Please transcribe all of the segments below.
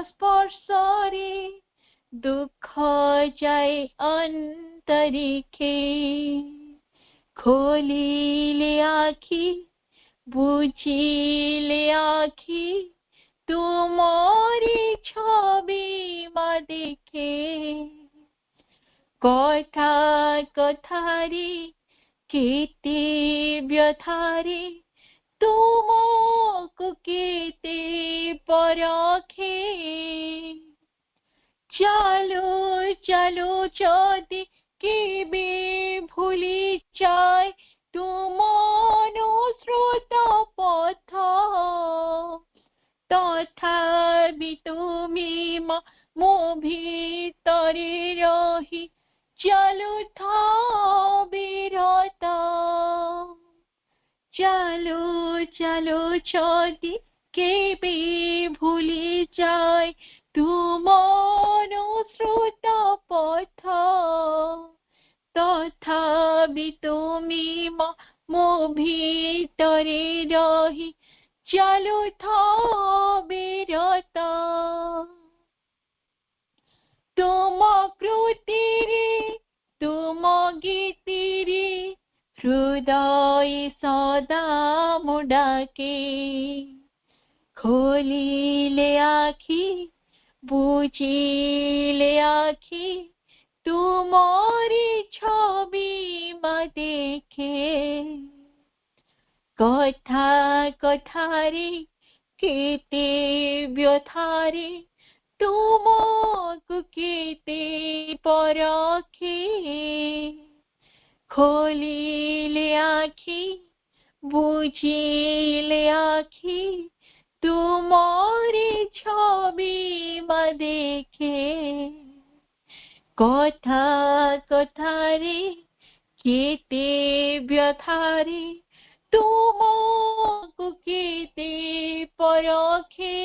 स्पर्शरे दुख जाए अंतरिक्षे खोलिले आखि बुझिले आखि तुमरी छविमा देखे कथा कथारे केते व्यथारे तुमको केते परखे चलो चलो जदि केबे भूली जाए तुम अनुसृत पथ तथापि तुमी मो भितरे रही चलुथा विरत चलो चलो जदि केबे भूली जाए तुम अनुसृत पथ तथापि तुमी मो भितरे रही चलुथा विरत तुम कृतिरे तुम गीतिरे हृदय सदा मुडाके खोलिले आखि बुझिले आखि तुमरी छविमा देखे कथा कथारे केते व्यथारे तुमको केते परखे खोलिले आखि बुझिले आखि तुमरी छविमा देखे कथा कथारे केते व्यथारे तुमको केते परखे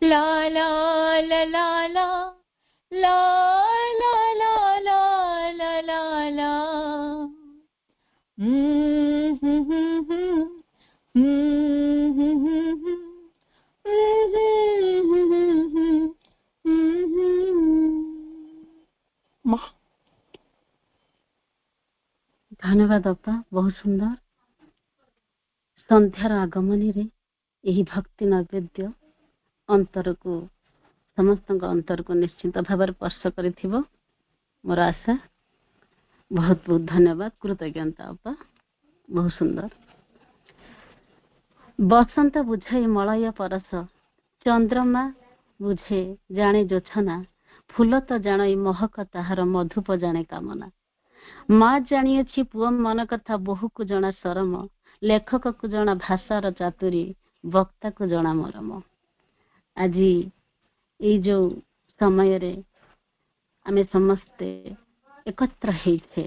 ला ला ला ला ला ला ला ला ला ला ला ला धन्यवाद अपा बहुत सुंदर संध्यार आगमनी रे यही भक्ति नैवेद्य अंतर को समस्त अंतर को निश्चित भाव स्पर्श करिथिबो मोर आशा बहुत बहुत धन्यवाद कृतज्ञता अपा बहुत सुंदर बसंत बुझाई मलय परस चंद्रमा बुझे जाने जोछना फूल तो जान महक ताहार मधुप जाने कामना माँ जानिए पुआ मन कथा बहु को जना सरम लेखक को जना भाषार चातुरी वक्ता को जना मरम आज ये जो समय रे आमे समस्ते एकत्र हेइछे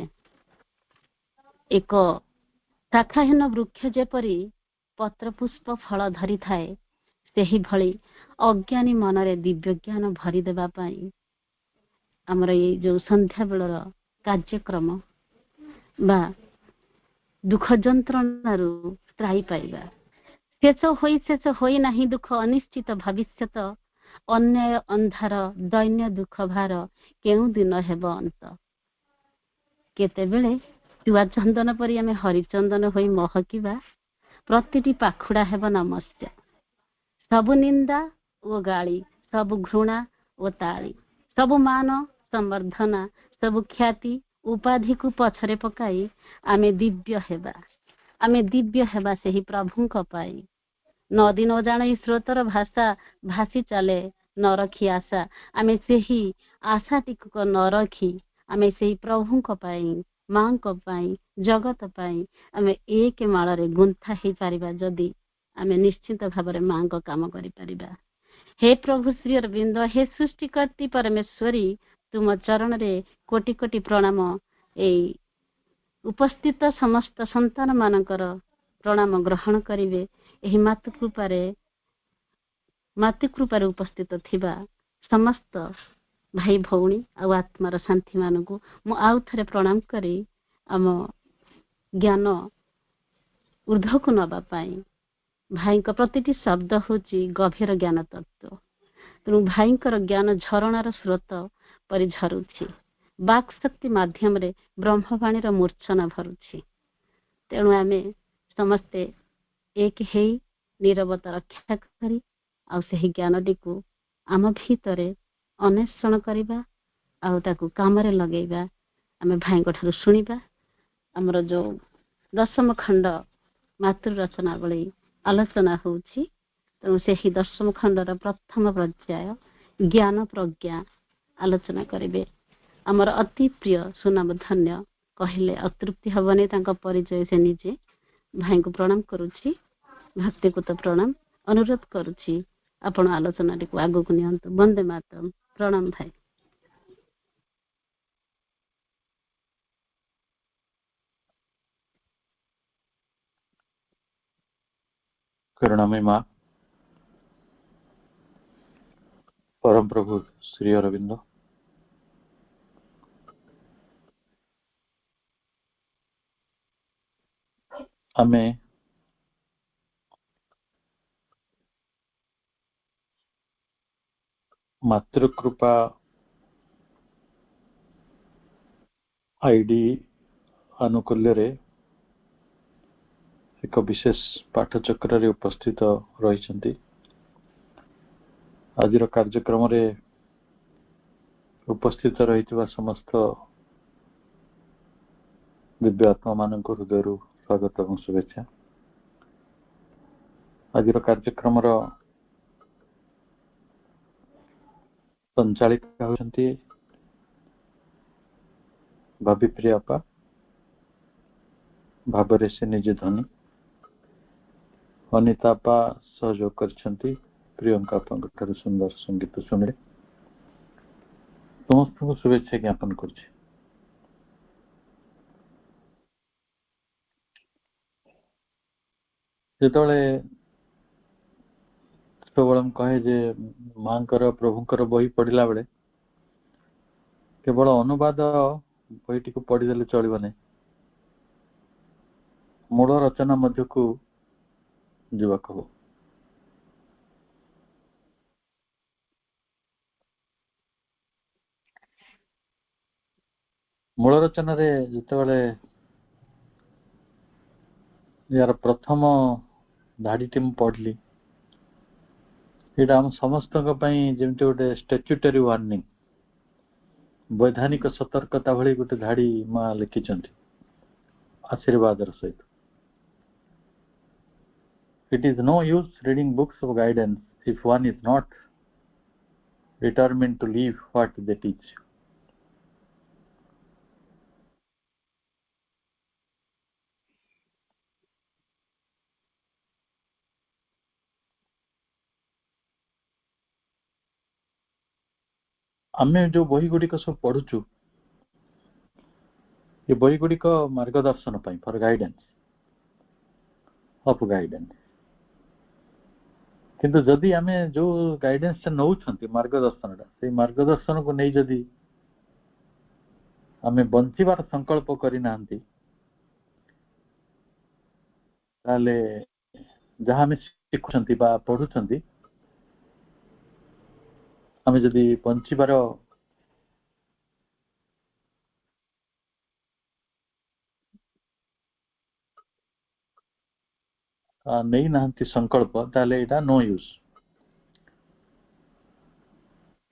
एक शाखाहीन वृक्ष जेपरी पत्र पुष्प फल धरी थाए सेही भली अज्ञानी मनरे दिव्य ज्ञान भरी देबा पाई हमर ये जो संध्या बेलर कार्यक्रम बा दुख जंत्रणारू त्राही पाइबा शेष होई नाही दुख अनिश्चित भविष्यत अन्याय अंधार दैन्य दुख भार केउ दिन हेब अंत केतेबेले चुआ चंदन परी आमे हरिचंदन होई महकिबा प्रतिटी पाखुड़ा हेब नमस्या सबु निंदा ओ गाली सबु घृणा ओ ताली सबु मान संवर्धना सबु ख्याति उपाधि को पछरे पकाई आमे दिव्य हेबा सेही प्रभु को पाई नदी न जाने स्रोतर भाषा भासी चले न रखी आशा आमे सेही आशा टिको न रखी आमे सेही प्रभु को पाई मां को पाई जगत पाई आमे एक माल रे गुंथा हे पारिबा जदी आमे निश्चित भाव मां को काम करि पारिबा हे प्रभु श्री अरविंद हे सृष्टिकर्ती परमेश्वरी तुम चरण रे कोटि कोटि प्रणाम ए उपस्थित समस्त संतान मानकर प्रणाम ग्रहण करिवे एही मातृकृपारे उपस्थित थिबा समस्त भाई भौणी आ आत्मार शांति मानकु मु आउ थरे प्रणाम करी आम ज्ञान ऊर्ध्व को नबा पाई ଭାଇଙ୍କ ପ୍ରତିଟି ଶବ୍ଦ ହେଉଛି ଗଭୀର ଜ୍ଞାନ ତତ୍ତ୍ୱ। ତେଣୁ ଭାଇଙ୍କର ଜ୍ଞାନ ଝରଣାର ସ୍ରୋତ ପରି ଝରୁଛି, ବାକ୍ ଶକ୍ତି ମାଧ୍ୟମରେ ବ୍ରହ୍ମବାଣୀର ମୂର୍ଚ୍ଛନା ଭରୁଛି। ତେଣୁ ଆମେ ସମସ୍ତେ ଏକ ହେଇ ନିରବତା ରକ୍ଷା କରି ଆଉ ସେହି ଜ୍ଞାନଟିକୁ ଆମ ଭିତରେ ଅନ୍ୱେଷଣ କରିବା ଆଉ ତାକୁ କାମରେ ଲଗେଇବା। ଆମେ ଭାଇଙ୍କ ଠାରୁ ଶୁଣିବା। ଆମର ଯେଉଁ 10ମ ଖଣ୍ଡ ମାତୃ ରଚନାବଳୀ ଆଲୋଚନା ହେଉଛି, ତେଣୁ ସେହି 10ମ ଖଣ୍ଡର ପ୍ରଥମ ପର୍ଯ୍ୟାୟ ଜ୍ଞାନ ପ୍ରଜ୍ଞା ଆଲୋଚନା କରିବେ। ଆମର ଅତି ପ୍ରିୟ ସୁନାମ ଧନ୍ୟ କହିଲେ ଅତୃପ୍ତି ହେବନି, ତାଙ୍କ ପରିଚୟ ସେ ନିଜେ। ଭାଇଙ୍କୁ ପ୍ରଣାମ କରୁଛି, ଭକ୍ତିପୂତ ପ୍ରଣାମ ଅନୁରୋଧ କରୁଛି, ଆପଣ ଆଲୋଚନାଟିକୁ ଆଗକୁ ନିଅନ୍ତୁ। ବନ୍ଦେ ମାତରମ୍। ପ୍ରଣାମ ଭାଇ। करुणामय माँ परम प्रभु श्री अरविंद आमे मातृकृपा आईडी अनुकूल्य रे एक विशेष पाठचक्र रे उपस्थित रही। आज कार्यक्रम रे उपस्थित रही समस्त दिव्य आत्मा मान हृदय स्वागत और शुभेच्छा। आज कार्यक्रम संचालिका होती भाभी प्रियापा, भावरे से निजे धनी अनितापा सहयोग करछंती। प्रियंका ठार सुंदर संगीत शुणिले समस्त को शुभेच्छा ज्ञापन करछि। सबल कहे जे मांकर प्रभुंकर बही पढ़ला बेले केवल अनुवाद बहीटी को पढ़ीदेले चलिब नहीं, मूल रचना मध्य को जीवाक हो। मूल रचना रे जितेबाला यार प्रथम धाड़ीटी मु पढ़ली, आम समस्त जमी गोटे स्टैट्यूटरी वार्निंग, वैधानिक सतर्कता भली गोटे धाड़ी माँ लिखिं आशीर्वाद सहित। It is no use reading books of guidance if one is not determined to live what they teach. आमे जो बही गुड़िक सब पढ़ुचु, ये बही गुड़िक मार्गदर्शन फॉर गाइडेंस ऑफ गाइडेंस। किंतु जदि आमे जो गाइडेंस नौछंती मार्गदर्शन से मार्गदर्शन को नहीं जदि आमे बंचिबार संकल्प करना ताले जहाँ आमे शिखुछंती बा पढ़ुछंती आमे जदि बंचिबार नहीं नाहंती संकल्प ताले एटा no use,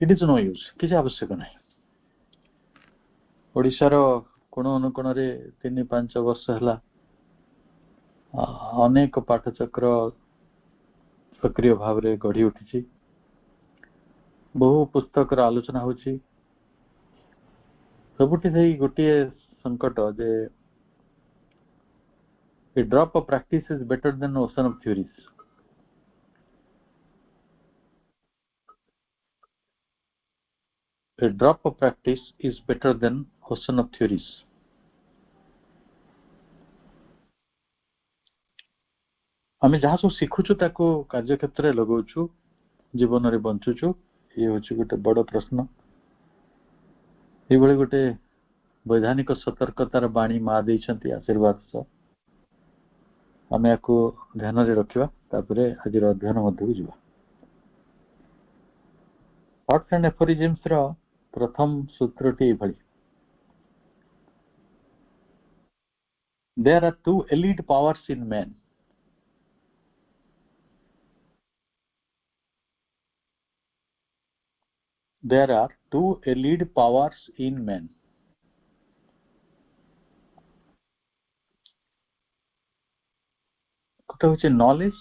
it is no use, किसी आवश्यक नहीं। ओडिशार कोण अनुकोण रे 3-5 वर्ष है अनेक पाठचक्र सक्रिय भाव रे गढ़ी उठी, बहु पुस्तक आलोचना होची। सबुठी से गोटे संकट जे a drop of practice is better than ocean of theories. A drop of practice is better than ocean of theories. आमे जहाँ सब शिखुचु ताको कार्य क्षेत्र में लगौचु, जीवन रे बंचुचु, ये होची गोटे बड़ प्रश्न। ये भली गोटे वैधानिक सतर्कतार बाणी माँ देइछंती आशीर्वाद सह आमे याको ध्यान रे रखिबा। तापरे आजिर अध्ययन मध्यकु जिबा। थॉट्स एंड एफोरिज्म्स रो प्रथम सूत्रटी एभली। There are two elite powers in man. There are two elite powers in man. गोटे होचे नॉलेज,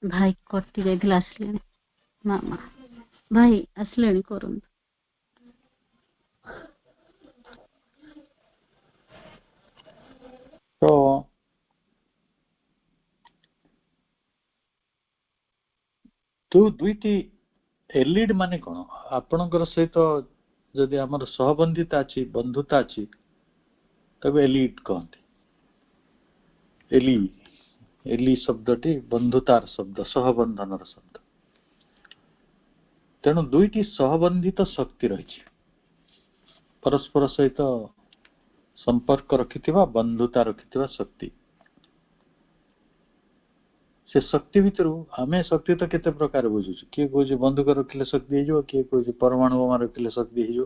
भाई कटि जाइथिला आसले मामा भाई आसले करन तो तू दुईटी एलिड माने कोन आपनकर सहित जदि हमर सहबंधिता अछि बंधुता अछि तबे एलिड कहते। एली एली शब्दटी बंधुतार शब्द सहबंधनर शब्द। तेणु दुईटी सहबंधित शक्ति रही परस्पर सहित संपर्क रखिथिबा बंधुता रखिथिबा शक्ति। से शक्ति भितर आमे शक्ति तो केते प्रकार बुझु किए कोइ बंदूक रखिले शक्ति हे जो किए कोइ परमाणु बोमा रखिले शक्ति हे जो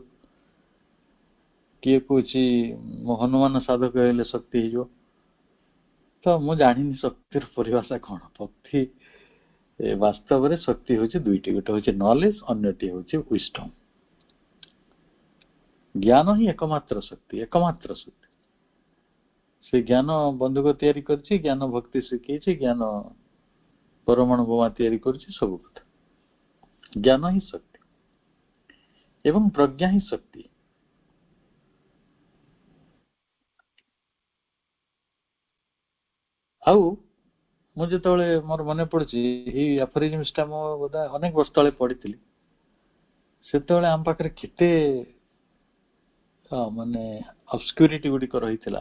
किए कोइ हनुमान साधक हेले शक्ति हे जो। तो मु जानिनी शक्तिर परिभाषा कोन। भक्ति वास्तव रे शक्ति होची दुईटी, गोटे होची नॉलेज अन्यटी होची विजडम। ज्ञान ही एकमात्र शक्ति, एकमात्र शक्ति। से ज्ञान बंदूक तैयारी करछि, ज्ञान भक्ति शिखैछि, ज्ञान परमाणु बोमा तैयारी करछि, सब कथा ज्ञान ही शक्ति एवं प्रज्ञा ही शक्ति। आउ मु जेतबेले मोर मने पड़छि एई एफोरिज्म्सटा मो बोधा अनेक वर्ष तळे पढिथिली। सेतबेले आम पाखरे केते माने ऑब्स्क्यूरिटी गुडी को रहिथिला।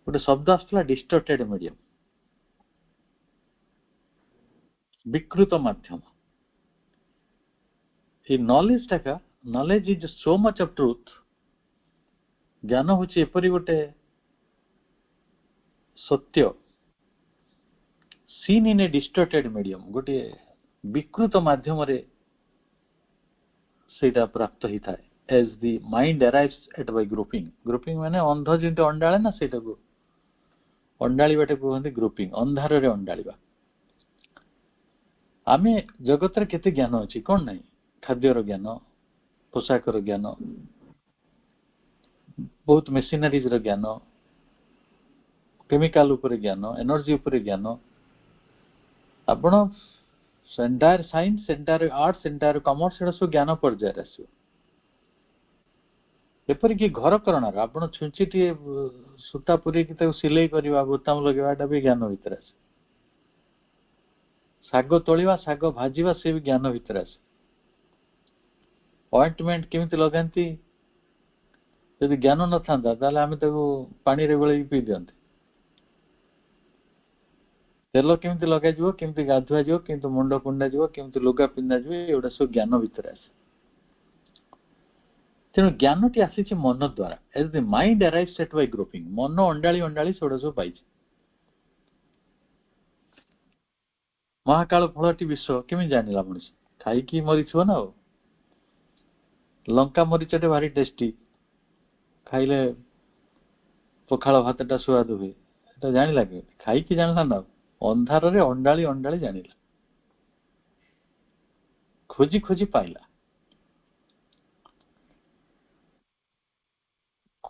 गोटे शब्द आसला डिस्टॉर्टेड मीडियम, विकृत माध्यम। ये नॉलेज टाका knowledge is so much of truth. ज्ञान होची एपरि गोटे सत्य सीन इन ए डिस्टॉर्टेड मीडियम, गोटे विकृत माध्यम रे सेटा प्राप्त ही थाए। As the mind arrives at by grouping. Grouping माने अंध जिंते अंडाळे ना सेटा को अंडाळी बाटे कहंती ग्रुपिंग, अंधार रे अंडाळीबा। आमे जगत रे केते ज्ञान अछि कोन नाही। खाद्यर ज्ञान, पोशाकर ज्ञान, बहुत मेशिनरीज रो ज्ञान, केमिकल ऊपर ज्ञान, एनर्जी ऊपर ज्ञान। आपण centre science, centre art, centre commerce एटा सब ज्ञान पर्याय आसो। एपर कि घर करणार आपण छुंचीटी सूता पुरी कि ताको सिलाई करबा, बोताम लगेबाटा भी ज्ञान भीतर आसे। साग तोलिबा, साग भाजीबा से भी ज्ञान भीतर आसे। ऑइंटमेंट केमिति लगांती यदि ज्ञान न थांदा ताले आमे ताको पानी रे गळे पी दियंते। तेल केमिति लगा जिवो, केमिति गाधुआ जिवो, केमिति मुंड कुंडा जिवो, केमिति लुगा पिंदा जिवो, एउडा सब ज्ञान भीतर आसे। तेणु ज्ञानटी आसीछि मन द्वारा। As the mind arrives at by grouping, मन अंडाळी अंडाळी सेउडा सब पाइछि। महाकाल फलटी विष केमिति जानिला मनुष्य? खाई की मरिथिबो ना। लंका मरीचटे भारी टेस्टी, खाइले पखाल भातटा स्वाद हुए, एटा जानि लागे। खाई की जानला ना, अंधार रे अंडाळी अंडाळी जानिला, खोजी खोजी पाइला।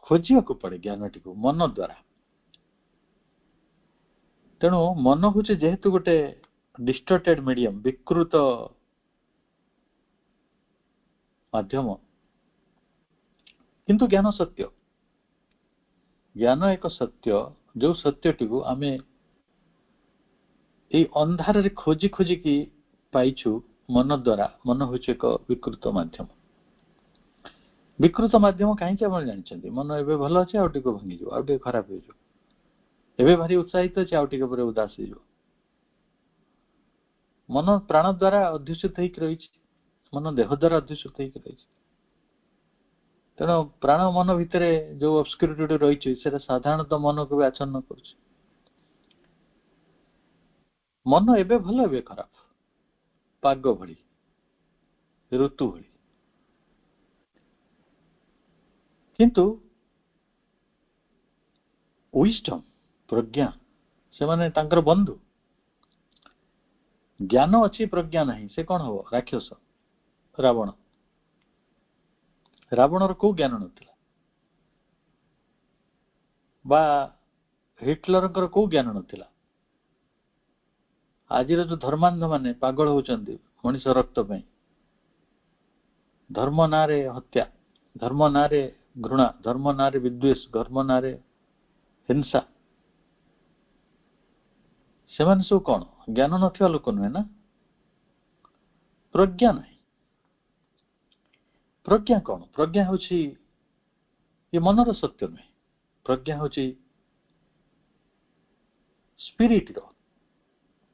खोजिବାକୁ पड़े ज्ञानटी को मन द्वारा। तेणु मन हूँ जेहेतु गोटे डिस्टॉर्टेड मीडियम, विकृत माध्यम, किंतु ज्ञान सत्य। ज्ञान एक सत्य जो सत्यटी को आमे ए अंधार रे खोजी खोजी की पाइछु मन द्वारा मन होचे एक विकृत माध्यम कहीं आपण जानिछन्ती मन एबे भलो अछि आ टिको भांगी जो आ टिको खराब हो जो एबे भारी उत्साहित अछि आ टिको परे उदास हो जो मन प्राण द्वारा अध्युषित होई रही मन देह द्वारा अध्युषित होई रही तेणु प्राण मन भितर जो ऑब्स्क्यूरिटी रही से साधारणतः मन को भी आच्छन्न कर मन एबे भलो एबे खराब पाग भली ऋतु भली किंतु विजडम प्रज्ञा से माने तांकर बंधु ज्ञान अच्छी प्रज्ञा नहीं से कौन हो राक्षस रावण रावणर को ज्ञान नथिला बा हिटलरकर को ज्ञान नथिला आज जो धर्मांध माने पागल होचंदी मनुष्य रक्त पे धर्म नारे हत्या धर्म नारे घृणा धर्म नारे विद्वेष धर्म नारे हिंसा से माने सब कौन ज्ञान नथिबा लोक नुहे ना प्रज्ञा नहीं प्रज्ञा कौन प्रज्ञा होची ये मनर सत्य नुहे प्रज्ञा होची स्पिरिट रो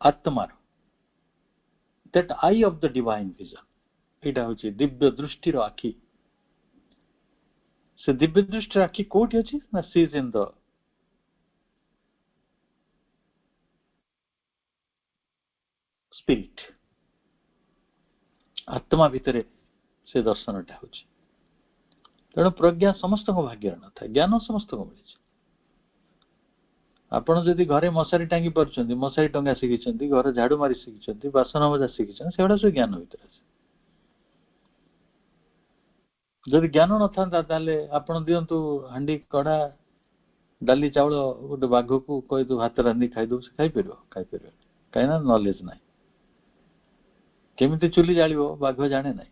आत्मार that I of the divine vision एटा होची दिव्य दृष्टि रो आखि से दिव्य दृष्टि आखि कोठी अछि ना सीज इन द स्पिरिट आत्मा भितरे से दर्शनटा होची तेणु प्रज्ञा समस्त को भाग्य न था ज्ञान समस्त को मिली आपण जदि घरे मशारी टांगी परछन्ती मशारी टंगा शिखिछन्ती घर झाड़ू मारी शिखिछन्ती बासन मजा शिखिछन्ती सेडा सब ज्ञान भितर अछि जदि ज्ञान न था ताले आपण दियंतु हांडी कड़ा डाली चावल गोटे बाघ को कहि दो भात रांधी खाइ दो से खाइ परबो काइना नॉलेज नाही केमिति चुली जालिबो बाघ जाने नाही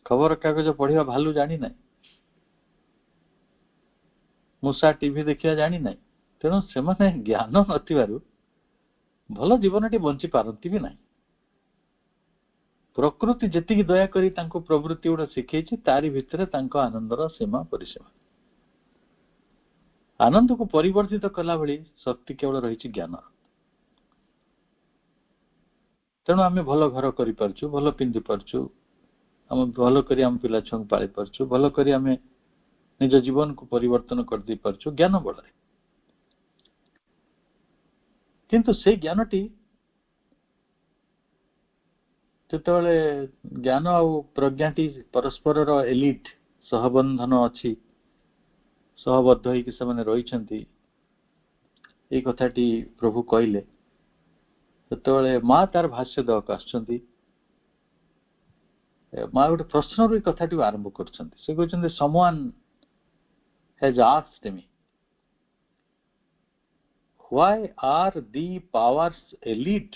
खबर कागज पढ़िया भालू जानी नाही मूसा टीवी देखिया जानी नाही तेणु से माने ज्ञान नथिबारु भल जीवनटी बंची पारंती भी नाही प्रकृति जेतिकी दया करी तांको प्रवृत्ति गुड़ा शिखेछि तारी भितरे तांको आनंदर सीमा परिसीमा आनंद को परिवर्तित कला भली शक्ति केवल रही ज्ञान तेणु आम भल घर कर पारछु भल पिंधि पारछु आम भल करी आम पिला छुआ पाली पारछु भल करी आम निज जीवन को परिवर्तन कर दे पारछु ज्ञान बल किंतु से ज्ञानटी जेतबेले ज्ञान आ प्रज्ञाटी परस्पर एलिट सहबंधन अच्छी सहबद्ध होइकि से रही ये कथाटी प्रभु कहले सेतबेले माँ तार भाष्य देवाक आछंती माँ गोटे प्रश्न रू कथाटी आरंभ करछंती से कहछंती someone has asked me why are the powers elite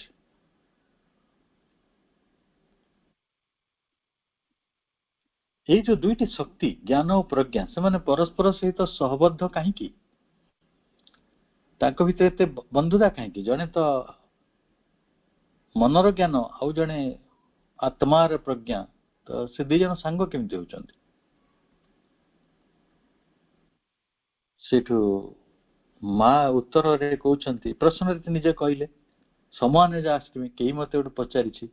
ये जो दुईटी शक्ति ज्ञान और प्रज्ञा से माने परस्पर सहित सहबद्ध कहीं ताको भितर एते बंधुता कहीं जने तो मनर ज्ञान आउ जने आत्मार प्रज्ञा तो से दी जन सांग केमती होचंती सेठू माँ उत्तर रे कहउछंती प्रश्न रे निजे कहले समान जा आस्कमी केही मते उठ पचारिछि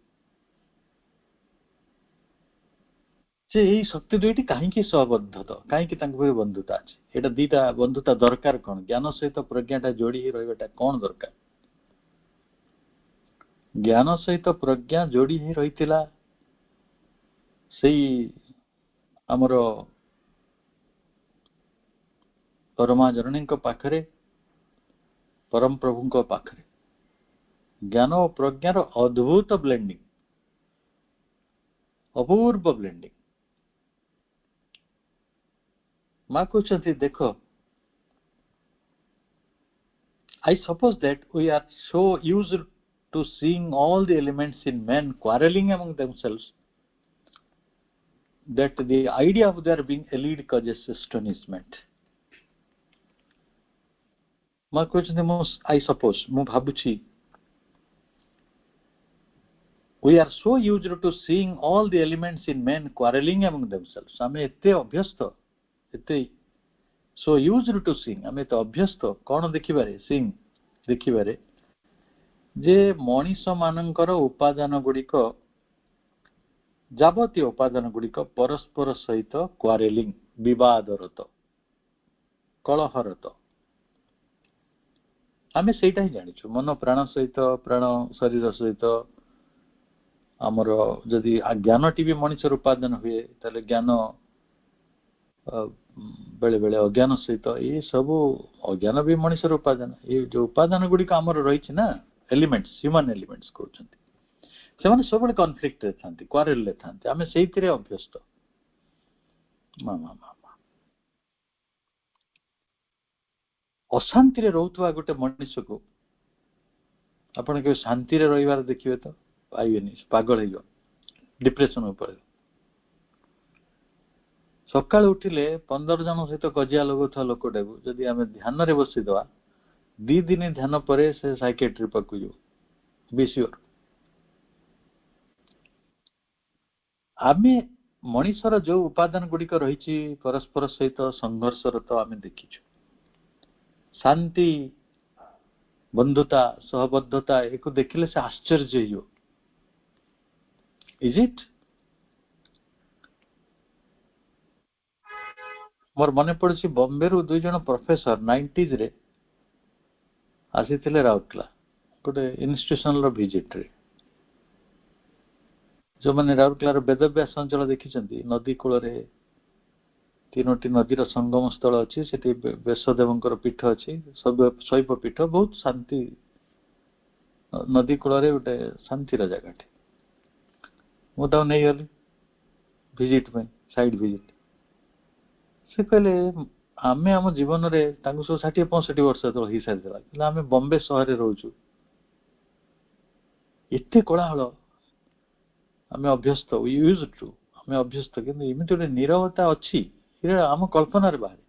जे यही शक्ति दुईटी कहीं सहबद्ध तो कहीं बंधुता अच्छे एटा दीटा बंधुता दरकार कौन ज्ञान सहित प्रज्ञाटा जोड़ी ही रहा कौन दरकार ज्ञान सहित प्रज्ञा जोड़ी ही रही आमर परमा जननी पाखरे परम प्रभु पाखरे ज्ञान और प्रज्ञार अद्भुत ब्लेंडिंग अपूर्व ब्लेंडिंग माँ कहते देखो I suppose that we are so used to seeing all the elements in men quarreling among themselves that the idea of their being elite causes astonishment. ମା କହୁଛନ୍ତି ମୁଁ ଆଇ ସପୋଜ ମୁଁ ଭାବୁଛି we are so used to seeing all the elements in men quarreling among themselves ଆମେ ଏତେ ଅଭ୍ୟସ୍ତ ଏତେ so used to seeing ଆମେ ଏତେ ଅଭ୍ୟସ୍ତ କଣ ଦେଖିବାରେ seeing ଦେଖିବାରେ ଯେ ମଣିଷ ମାନଙ୍କର ଉପାଦାନ ଗୁଡ଼ିକ ଯାବତୀୟ ଉପାଦାନ ଗୁଡ଼ିକ ପରସ୍ପର ସହିତ କ୍ୱାରେଲିଂ ବିବାଦରତ କଳହରତ ଆମେ ସେଇଟା ହିଁ ଜାଣିଛୁ ମନ ପ୍ରାଣ ସହିତ ପ୍ରାଣ ଶରୀର ସହିତ ଆମର ଯଦି ଜ୍ଞାନଟି ବି ମଣିଷର ଉପାଦାନ ହୁଏ ତାହେଲେ ଜ୍ଞାନ ବେଳେ ବେଳେ ଅଜ୍ଞାନ ସହିତ ଏ ସବୁ ଅଜ୍ଞାନ ବି ମଣିଷର ଉପାଦାନ ଏ ଯୋଉ ଉପାଦାନ ଗୁଡ଼ିକ ଆମର ରହିଛି ନା ଏଲିମେଣ୍ଟସ ହ୍ୟୁମାନ ଏଲିମେଣ୍ଟସ କହୁଛନ୍ତି ସେମାନେ ସବୁବେଳେ କନଫ୍ଲିକ୍ଟରେ ଥାନ୍ତି କ୍ୱାରେଲରେ ଥାନ୍ତି ଆମେ ସେଇଥିରେ ଅଭ୍ୟସ୍ତ ଅଶାନ୍ତିରେ ରହୁଥିବା ଗୋଟେ ମଣିଷକୁ ଆପଣ କେବେ ଶାନ୍ତିରେ ରହିବାର ଦେଖିବେ ତ ପାଇବେନି ପାଗଳ ହେଇଯିବ ଡିପ୍ରେସନ ଉପରେ ସକାଳୁ ଉଠିଲେ 15 ଜଣ ସହିତ କଜିଆ ଲଗାଉଥିବା ଲୋକଟାକୁ ଯଦି ଆମେ ଧ୍ୟାନରେ ବସିଦେବା 2 ଦିନ ଧ୍ୟାନ ପରେ ସେ ସାଇକେଟ୍ରି ପାଖକୁ ଯିବ ବି ସିଓର ଆମେ ମଣିଷର ଯୋଉ ଉପାଦାନ ଗୁଡ଼ିକ ରହିଛି ପରସ୍ପର ସହିତ ସଂଘର୍ଷରତ ଆମେ ଦେଖିଛୁ ଶାନ୍ତି ବନ୍ଧୁତା ସହବଦ୍ଧତା ଏକୁ ଦେଖିଲେ ସେ ଆଶ୍ଚର୍ଯ୍ୟ ହେଇଯିବ ଇଜ୍ ଇଟ୍ ମୋର ମନେ ପଡୁଛି ବମ୍ବେରୁ 2 ଜଣ ପ୍ରଫେସର 90s ରେ ଆସିଥିଲେ ରାଉରକେଲା ଗୋଟେ ଇନଷ୍ଟିଟ୍ୟୁସନର ଭିଜିଟରେ ଯୋଉମାନେ ରାଉରକେଲାର ବେଦବ୍ୟାସ ଅଞ୍ଚଳ ଦେଖିଛନ୍ତି ନଦୀ କୂଳରେ 3ଟି ନଦୀର ସଙ୍ଗମ ସ୍ଥଳ ଅଛି ସେଠି ବ୍ୟାସଦେବଙ୍କର ପୀଠ ଅଛି ଶୈବ ପୀଠ ବହୁତ ଶାନ୍ତି ନଦୀ କୂଳରେ ଗୋଟେ ଶାନ୍ତିର ଜାଗାଟେ ମୁଁ ତାକୁ ନେଇଗଲି ଭିଜିଟ ପାଇଁ ସାଇଡ ଭିଜିଟ ସେ କହିଲେ ଆମେ ଆମ ଜୀବନରେ ତାଙ୍କୁ ସବୁ 60-65 ବର୍ଷ ଯେତେବେଳେ ହେଇସାରିଥିଲା କିନ୍ତୁ ଆମେ ବମ୍ବେ ସହରରେ ରହୁଛୁ ଏତେ କୋଳାହଳ ଆମେ ଅଭ୍ୟସ୍ତ ଆମେ ଅଭ୍ୟସ୍ତ କିନ୍ତୁ ଏମିତି ଗୋଟେ ନୀରବତା ଅଛି ଆମ କଳ୍ପନାରେ ବାହାରେ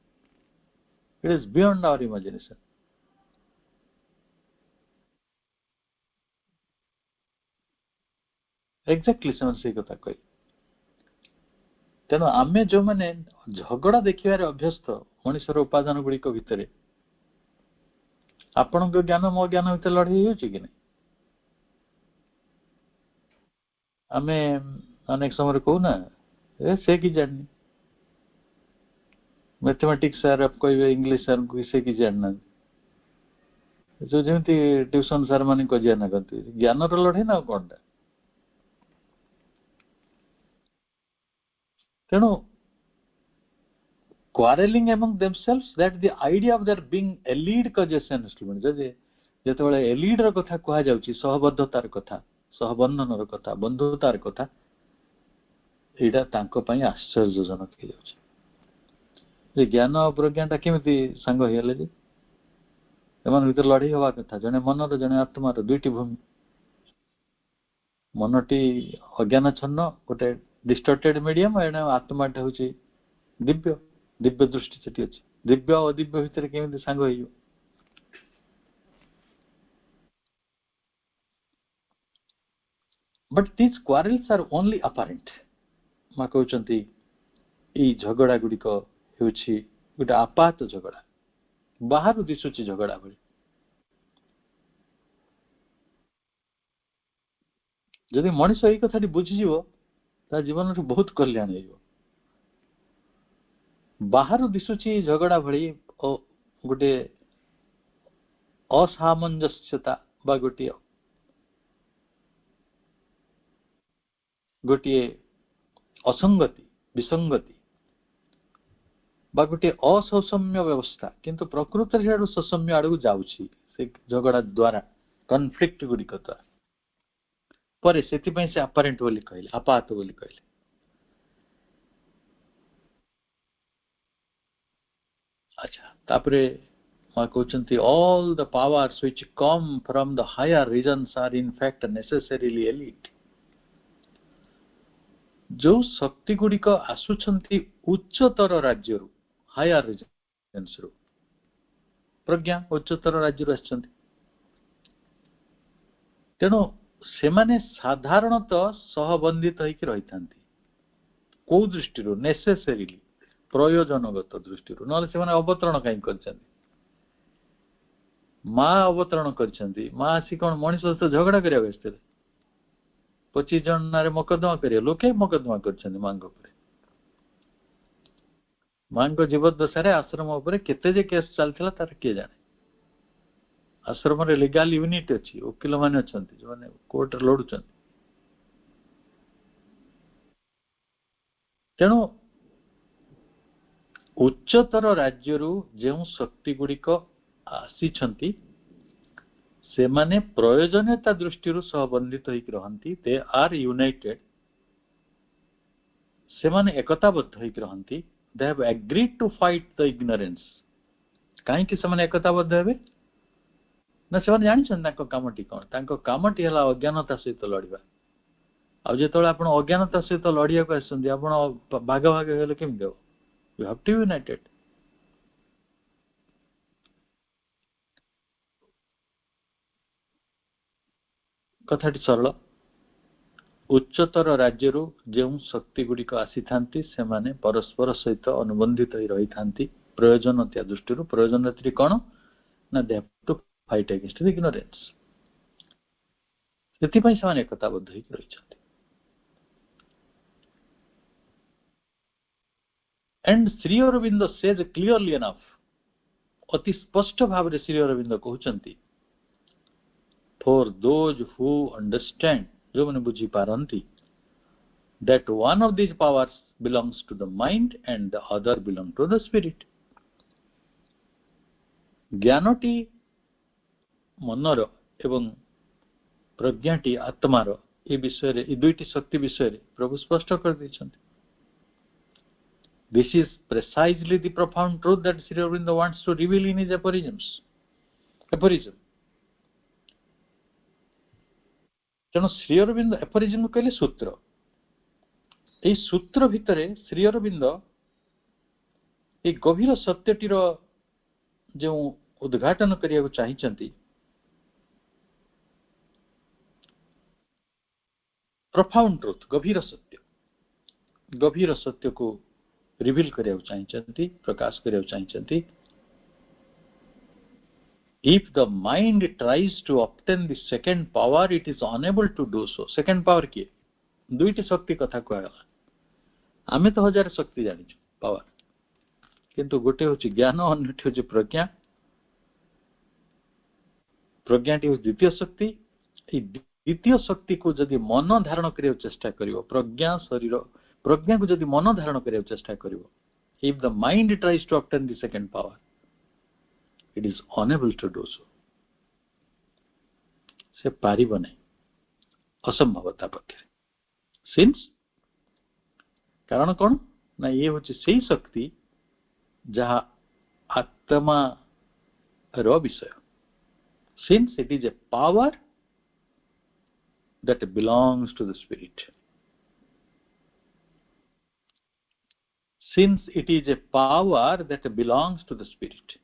it is beyond our imagination exactly ସେମାନେ ସେଇ କଥା କହିଲେ ତେଣୁ ଆମେ ଯୋଉମାନେ ଝଗଡା ଦେଖିବାରେ ଅଭ୍ୟସ୍ତ ମଣିଷର ଉପାଦାନ ଗୁଡ଼ିକ ଭିତରେ ଆପଣଙ୍କ ଜ୍ଞାନ ମୋ ଜ୍ଞାନ ଭିତରେ ଲଢ଼େଇ ହେଉଛି କି ନାହିଁ ଆମେ ଅନେକ ସମୟରେ କହୁନା ସେ କି ଜାଣିନି ମ୍ୟାଥମେଟିକ୍ସ ସାର୍ କହିବେ ଇଂଲିଶ ସାର୍ଙ୍କୁ ସେ କି ଜାଣିନାହାନ୍ତି ଯୋଉ ଯେମିତି ଟ୍ୟୁସନ ସାର୍ ମାନେ କଜିଆ ନାଗନ୍ତି ଜ୍ଞାନର ଲଢ଼େଇ ନା ଆଉ କଣଟା ତେଣୁ quarreling among themselves that the idea of their being allied causation instrument ଯେତେବେଳେ allied ର କଥା କୁହାଯାଉଛି ସହବଦ୍ଧତାର କଥା ସହବନ୍ଧନର କଥା ବନ୍ଧୁତାର କଥା ଏଇଟା ତାଙ୍କ ପାଇଁ ଆଶ୍ଚର୍ଯ୍ୟଜନକ ହେଇଯାଉଛି ଯେ ଜ୍ଞାନ ପ୍ରଜ୍ଞାଟା କେମିତି ସାଙ୍ଗ ହେଇଗଲେ ଯେ ଏମାନଙ୍କ ଭିତରେ ଲଢ଼େଇ ହବା କଥା ଜଣେ ମନର ଜଣେ ଆତ୍ମାର ଦୁଇଟି ଭୂମି ମନଟି ଅଜ୍ଞାନଛନ୍ନ ଗୋଟେ ଡିଷ୍ଟର୍ଟେଡ ମିଡିୟମ ଏଣେ ଆତ୍ମାଟା ହେଉଛି ଦିବ୍ୟ ଦୃଷ୍ଟି ସେଠି ଅଛି ଦିବ୍ୟ ଓ ଅଦିବ୍ୟ ଭିତରେ କେମିତି ସାଙ୍ଗ ହେଇଯିବ but these quarrels are only apparent ମା କହୁଛନ୍ତି ଏଇ ଝଗଡା ଗୁଡ଼ିକ ହେଉଛି ଗୋଟେ ଆପାତ ଝଗଡା ବାହାରୁ ଦିଶୁଛି ଝଗଡା ଭଳି ଯଦି ମଣିଷ ଏଇ କଥାଟି ବୁଝିଯିବ ତା ଜୀବନରେ ବହୁତ କଲ୍ୟାଣ ହେଇଯିବ ବାହାରୁ ଦିଶୁଛି ଝଗଡା ଭଳି ଗୋଟେ ଅସାମଞ୍ଜସ୍ୟତା ବା ଗୋଟିଏ ଅସଙ୍ଗତି ବିସଙ୍ଗତି ବା ଗୋଟିଏ ଅସୌସମ୍ୟ ବ୍ୟବସ୍ଥା କିନ୍ତୁ ପ୍ରକୃତରେ ସେଆଡୁ ସୌସମ୍ୟ ଆଡକୁ ଯାଉଛି ସେ ଝଗଡା ଦ୍ୱାରା କନଫ୍ଲିକ୍ଟ ଗୁଡ଼ିକ ଦ୍ୱାରା ପରେ ସେଥିପାଇଁ ସେ ଆପାରେଣ୍ଟ ବୋଲି କହିଲେ ଆପାତ ବୋଲି କହିଲେ ଆଚ୍ଛା ତାପରେ ମା କହୁଛନ୍ତି all the powers which come from the higher regions are in fact necessarily elite ଯୋଉ ଶକ୍ତି ଗୁଡ଼ିକ ଆସୁଛନ୍ତି ଉଚ୍ଚତର ରାଜ୍ୟରୁ ହାୟର ରିଜନ୍ସରୁ प्रज्ञा उच्चतर राज्य आछंती तेणु सेमाने साधारणतः सहबंधित होइक रही थांती को दृष्टि नेसेसरीली प्रयोजनगत दृष्टि ना से अवतरण कहीं कर माँ अवतरण कर माँ आसी कौन मनीष सहित झगड़ा करा व्यस्त 25 जन मकदमा कर लोके मकदमा कर माँ माँ जीवदशा आश्रम उपर केते जे केस चलता तार किए जाने आश्रम लीगल यूनिट अच्छी वकिल मान अच्छा जो मैंने कोर्ट लड़ुं तेणु उच्चतर राज्य जो शक्ति गुड़िक आसी से माने प्रयोजनीयता दृष्टि सहबंधित होइक रहंती दे आर यूनाइटेड से माने एकताबद्ध होइक रहंती they have agreed to fight the ignorance काहे कि से माने एकताबद्ध हेबे ना से माने जानिछन ताको कामटी कोन ताको कामटी हला अज्ञानता सहित लड़िबा आ जेतोळे आपण अज्ञानता सहित लड़िया को आसंदी आपण भाग भाग हेले केम देबो यू हैव टू यूनाइटेड कथाटी सरल उच्चतर राज्य जो शक्ति गुड़िक आसी थांती से माने परस्पर सहित अनुबंधित रही थांती प्रयोजनता दृष्टि प्रयोजनता कौन ना they have to fight against the ignorance से एकताबद्ध होइक रही and Shri Aurobindo says clearly enough अति स्पष्ट भाव रे श्री अरविंद कहउचंती फॉर दोज हु अंडरस्टैंड जो मैंने बुझी पारंती that one of these powers belongs to the mind and the other belongs to the spirit ज्ञानटी मनर एवं प्रज्ञाटी आत्मार ये विषय रे दुईटी शक्ति विषय रे प्रभु स्पष्ट कर दैछन्ति this is precisely the profound truth that Sri Aurobindo wants to reveal in his aphorism तेणु श्री अरविंद एफोरिज्म कहले सूत्र ये सूत्र भितर श्री अरविंद ये गभीर सत्यटीर जो उद्घाटन करिया चाहिए प्रोफाउंड ट्रुथ गभीर सत्य को रिवील करिया चाहिए प्रकाश करिया चाहिए If the mind tries to obtain the second power, it is unable to do so. Second power किए दुईटी शक्ति कथा कहला आमे तो हजार शक्ति जानी पावर किंतु गोटे होची ज्ञान अन्यटी होची प्रज्ञा प्रज्ञाटी होची द्वितीय शक्ति द्वितीय शक्ति को जदि मन धारण करिया चेष्टा करिवो प्रज्ञा शरीर प्रज्ञा को जदि मन धारण करिया चेष्टा करिवो if the mind tries to obtain the second power it is unable to do so से पारिब नहीं असंभवता पक्षे सिंस कारण कौन ना ये होची सही शक्ति जहाँ आत्मा रो विषय since it is a power that belongs to the spirit since it is a power that belongs to the spirit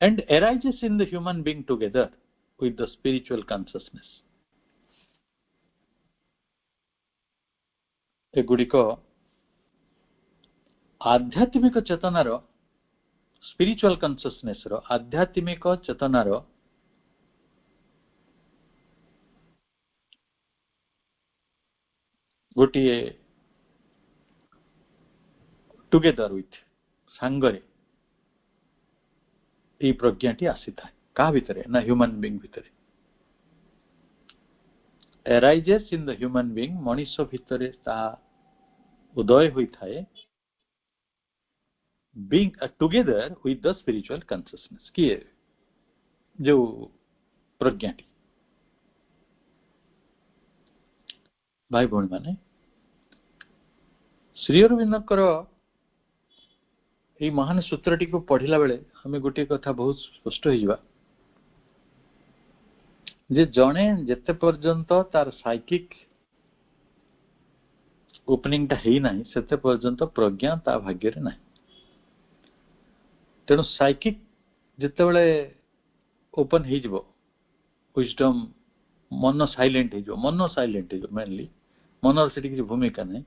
and arises in the human being together with the spiritual consciousness. एगुड़िक आध्यात्मिक चेतनार spiritual consciousness रो आध्यात्मिक चेतनार गोटे together with सांगरे ये प्रज्ञाटी आसी था क्या भितर ना human being भितर arises in the human being मनुष्य भितर ता उदय होई थाए being together with the spiritual consciousness की जो प्रज्ञाटी भाई भौणी माने श्री अरविंदकर ये महान सूत्रटी को पढ़िला बेले हमें गोटे कथा बहुत स्पष्ट हो जे जणे जेते पर्यंत तार साइकिक ओपनिंग टा हेई नाही सेते पर्यंत प्रज्ञा ता भाग्य रे नाही। तेणु साइकिक जिते बळे ओपन हेई जबो विजडम मन साइलेंट हेई जबो मन साइलेंट हेई जबो मेनली मनर सेठी किसी भूमिका नहीं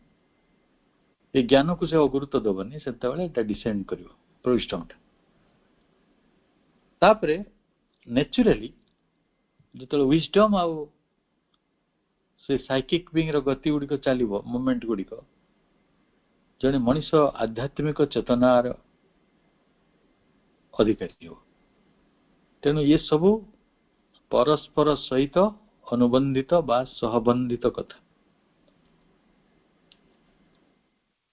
ये ज्ञान को से गुरुत्व दबनी सेते बळे एटा डिसेंड करिवो विजडम टा तापरे नेचुरली जिते विजडम आउ से साइकिक बिंग रो गति गुडी को चलिबो मूवमेंट गुडी को जने मनुष्य आध्यात्मिक चेतनार अधिकारी हो। तेणु ये सबु परस्पर सहित अनुबंधित बा सहबंधित कथा।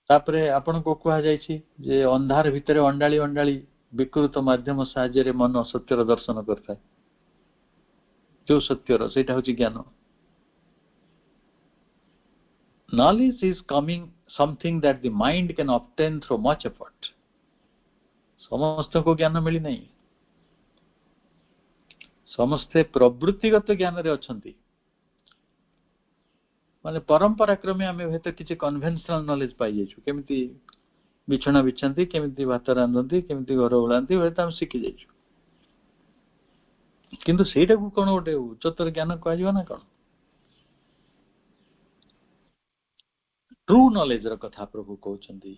तापरे आपण को कहा जायछि जे अंधार भितरे अंडाळी अंडाळी विकृत माध्यम साहाय्य रे मन सत्यर दर्शन करता है जो सत्यर सेटा होछि ज्ञान। Knowledge is something that the mind can obtain through much effort. समस्त को ज्ञान मिली नहीं समस्ते प्रवृत्तिगत ज्ञान रे अछंती माने परंपरा क्रमे आमे हेते किछि कन्वेंशनल नॉलेज पाइ जाइछु केमिति बिछना बिछंती केमिति भात रांधंती केमिति घर ओळांती हेते हम सिखि जाइछु किंतु सेटा को कोन ओटे उच्चतर ज्ञान कहै जिवो ना कोन ट्रू नॉलेज रो कथा प्रभु कहउछंती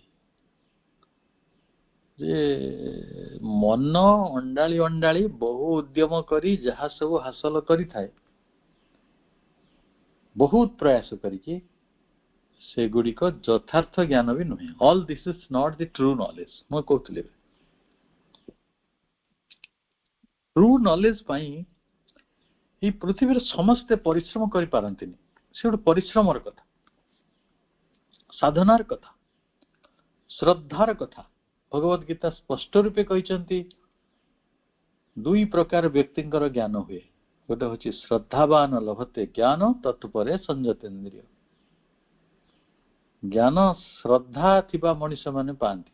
जे मन अंडाळी अंडाळी बहु उद्यम करी जहा सब हासिल करी थाए बहुत प्रयास करिके से गुडी को यथार्थ ज्ञान भी नुहे। All this is not the true knowledge म कहतले ट्रू नॉलेज पाई ई पृथ्वी रे समस्त परिश्रम करि पारंतिनी से गोटे परिश्रमर कथा साधनार कथा श्रद्धार कथा भगवत गीता स्पष्ट रूपे कहिसंती दुई प्रकार व्यक्तिंकर ज्ञान हुए गोटे होची श्रद्धावान लभते ज्ञान तत्परे संयतेन्द्रिय ज्ञान श्रद्धा थिबा मनुष्य माने पांती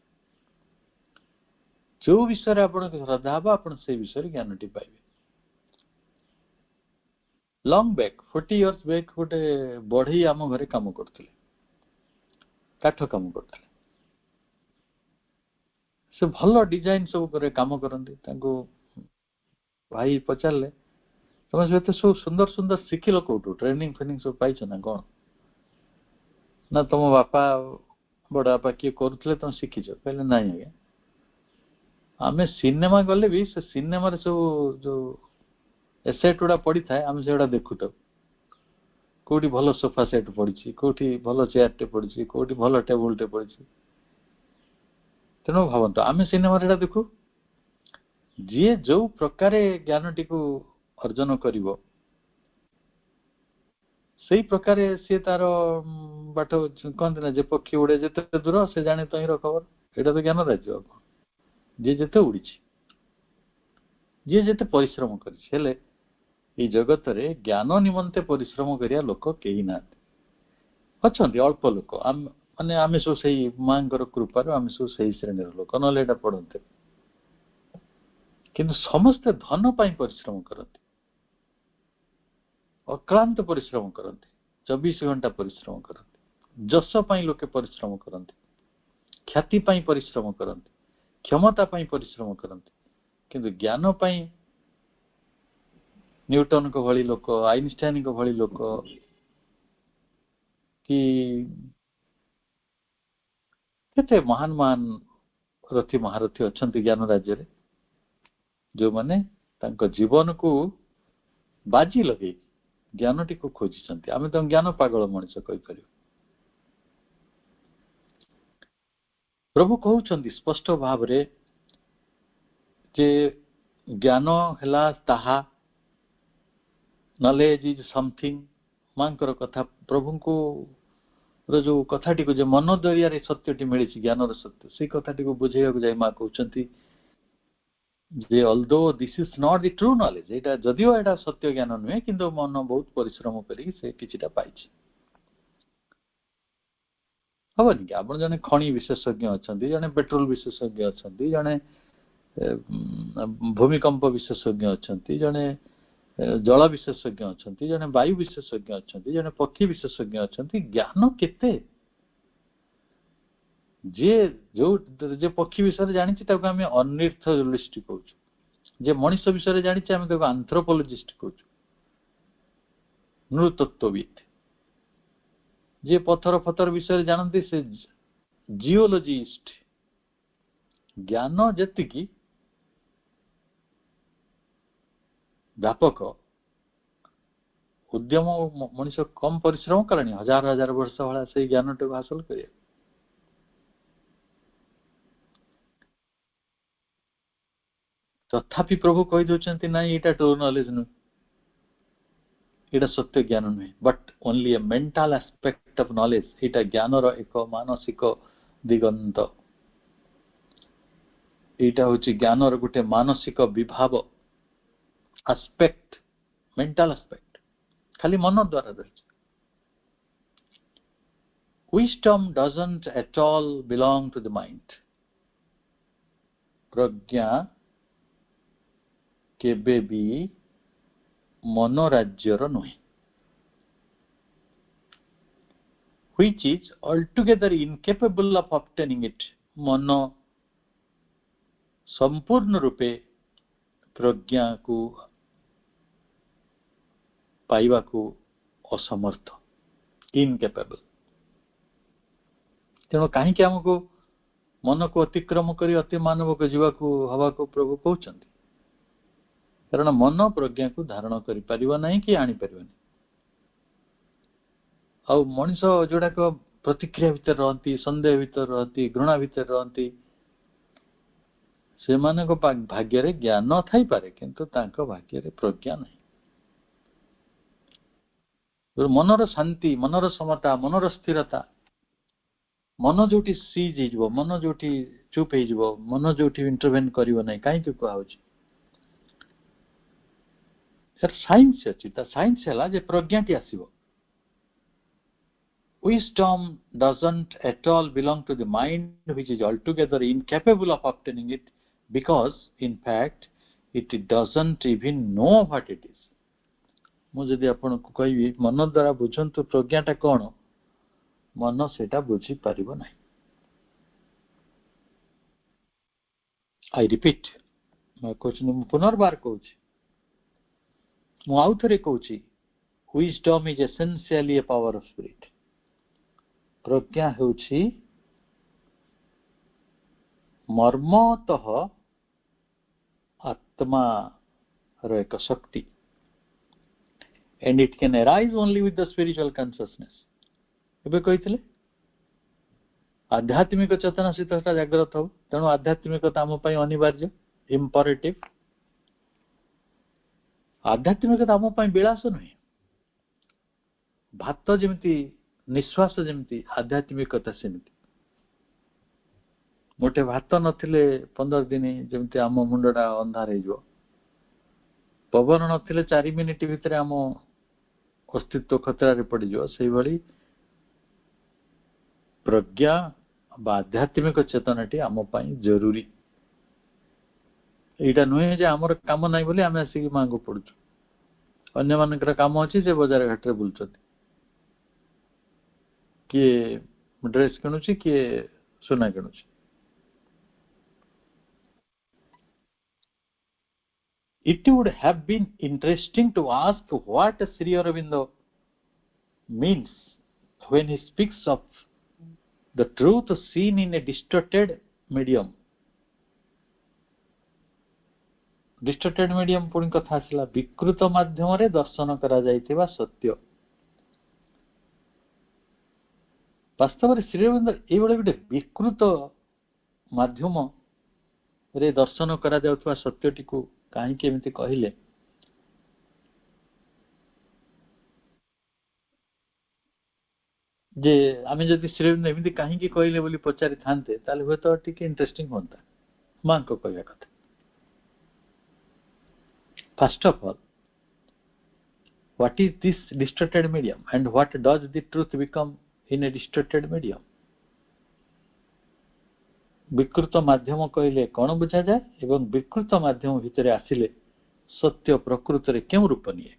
जो विषय रे आपण श्रद्धा बा आपण से विषय ज्ञान टी पाइबे। लॉन्ग बैक 40 इयर्स बैक गोटे बढ़ई आम घरे काम करथिले काठ काम करथिले से भल डिजाइन सब करे काम करंती तांको भाई पचारले तुम से सब सुंदर सुंदर शिखिल कोटू ट्रेनिंग फेनिंग सब पाइछ ना कोन ना तुम बापा बड़ा बापा किए करथले तुम शिखिछ कहले नाही आगे आमे सिनेमा गले भी से सिनेमा रे सब जो एसेट उडा पड़ी थाए आमे सेडा देखु त कोठी भलो सोफा सेट पड़ी कोठी भलो चेयर टे पड़ी कोठी भलो टेबल टे पड़ी तेणु भावंतु आमे सिनेमा रे देखु जे जो प्रकार ज्ञान टी को अर्जन करिवो सेही प्रकार से तार बाट कहते ना जे पक्षी उड़े जेते दूर से जाने तहीर खबर एटा तो ज्ञान राज्य जे जेते उड़ी जे जेते परिश्रम करी ई जगत रे ज्ञान निमंते परिश्रम करिया लोक केही ना अछंती अल्प लोक माने आमे सो सही मांगर कृपा रो आमे सो सही श्रेणी रो लोक नले एटा पढंते किंतु समस्त धन पाई परिश्रम करते अक्लांत परिश्रम करते 24 घंटा परिश्रम करते जस पाई लोके परिश्रम करते ख्याति पाई परिश्रम करते क्षमता पाई परिश्रम करते किंतु ज्ञान पाई न्यूटन को भली लोक आइनस्टाइन को भली लोक कि केते महान महान रथी महारथी अछंती ज्ञान राज्य रे जो माने तांको जीवन को बाजी लगे ज्ञान टी को खोजिसंती आमे तो ज्ञान पागल मनुष्य कहि परियो। प्रभु कहउछंती स्पष्ट भाव रे जे ज्ञान हला ताहा नॉलेज इज समथिंग मांकर कथा प्रभु को जो कथाटी को जे मन दरिया रे सत्यटी मिली ज्ञान रो सत्य से कथाटी को बुझेया को जाय मा कहउछंती जे although this is not the true knowledge एटा जदियो एटा सत्य ज्ञान नुहे किंतु मन बहुत परिश्रम करी से किछिटा पाइछि हबनी कि आपण जने खणी विशेषज्ञ अछंती जने पेट्रोल विशेषज्ञ अछंती जने भूमिकंप विशेषज्ञ अछंती जने जल विशेषज्ञ अच्छा जड़े वायु विशेषज्ञ अच्छा जड़े पक्षी विशेषज्ञ अच्छा ज्ञान केते जे जो जे पक्षी विषय जानी आम अर्निथोलॉजिस्ट कहूँ जे मनुष्य विषय जानी आम एंथ्रोपोलॉजिस्ट कहूँ नृतत्वविद जे पत्थर फतर विषय जानते से जियोलॉजिस्ट ज्ञान जी व्यापक उद्यम मनुष्य कम परिश्रम कलानी हजार हजार वर्ष भाया से ज्ञान टा हासिल कर तथापि प्रभु कही दौरान ना यहाँ ट्रू नॉलेज नुह यहाँ सत्य ज्ञान नुहे but only A mental aspect of knowledge यहाँ ज्ञान एक मानसिक दिगंत यहाँ हूँ ज्ञान गोटे मानसिक विभाव एस्पेक्ट मेंटल एस्पेक्ट खाली मन द्वारा रही wisdom doesn't at all belong to the mind प्रज्ञा केबे भी मनोराज्यर नुहे which is altogether incapable of obtaining it मन संपूर्ण रूपे प्रज्ञा को पाइबा को असमर्थ इनकेपेबल तेणु कहीं आमको मन को अतिक्रम कर अति मानव को जीवा को हवा को प्रभु कहते कारण मन प्रज्ञा को धारण कर कि आनी पार आ मनीष जोड़ाक प्रतिक्रिया भितर रहती संदेह भितर रहती घृणा भितर रहती से भाग्य ज्ञान थी पारे किंतु भाग्य प्रज्ञा नहीं मनर शांति मनर समता मनर स्थिरता मन जो सीज हो मन जो चुप हो मन जो इंटरवेन करना कहीं कह साइंस अच्छी साइंस है प्रज्ञा टी आसो wisdom doesn't at all belong to the mind which is altogether incapable of obtaining it because in fact it doesn't even know what it is मुझे आपन को कहि मन द्वारा बुझंतु प्रज्ञाटा कौन मन सेटा बुझी पारिबो नाही आई रिपीट मैं क्वेश्चन पुनर्बार कहूँ मु आउ थरे कहूँ wisdom is essentially a power of spirit प्रज्ञा होछि मर्मतः आत्मा रो एक शक्ति and it can arise only with the spiritual consciousness एबे कहितले आध्यात्मिक चेतना सहित जागृत हो तेणु आध्यात्मिकता आम पई अनिवार्य इंपरेटिव आध्यात्मिकता आम पई विलास नहीं भात जेमती निश्वास जमती आध्यात्मिकता सेमती मोटे भात नथिले 15 दिन जमती आम मुंडा अंधार हो पवन नथिले 4 मिनिट भितर आम अस्तित्व खतरा पड़ से भली प्रज्ञा आध्यात्मिक चेतनाटी आम पाई जरूरी यहाँ नुहे जे आमर काम ना बोली आम आसिक मांग पड़ू अन्य मानकर काम अच्छी से बजार घाट रे बुलुचंती किए ड्रेस किणुची किए सुना किणुची It would have been interesting to ask what Sri Aurobindo means when he speaks of the truth seen in a distorted medium. Distorted medium पुणी कथा आसला विकृत माध्यम रे दर्शन करा जाइथिबा सत्य वास्तव में श्री अरविंद ये गोटे विकृत माध्यम रे दर्शन करा जाउथबा सत्यटी को कहीं केमिति कहले जे आमे जदि श्री अरविंद एमिति कहीं की कहले बोली पचारि थानते ताले होय तो टिके इंटरेस्टिंग होता मां को कहया कथा first of all what is this distorted medium and what does the truth become in a distorted medium विकृत माध्यम कहले कौन बुझा जाए एवं विकृत माध्यम भितर आसिले सत्य प्रकृत रे क्यों रूप निये?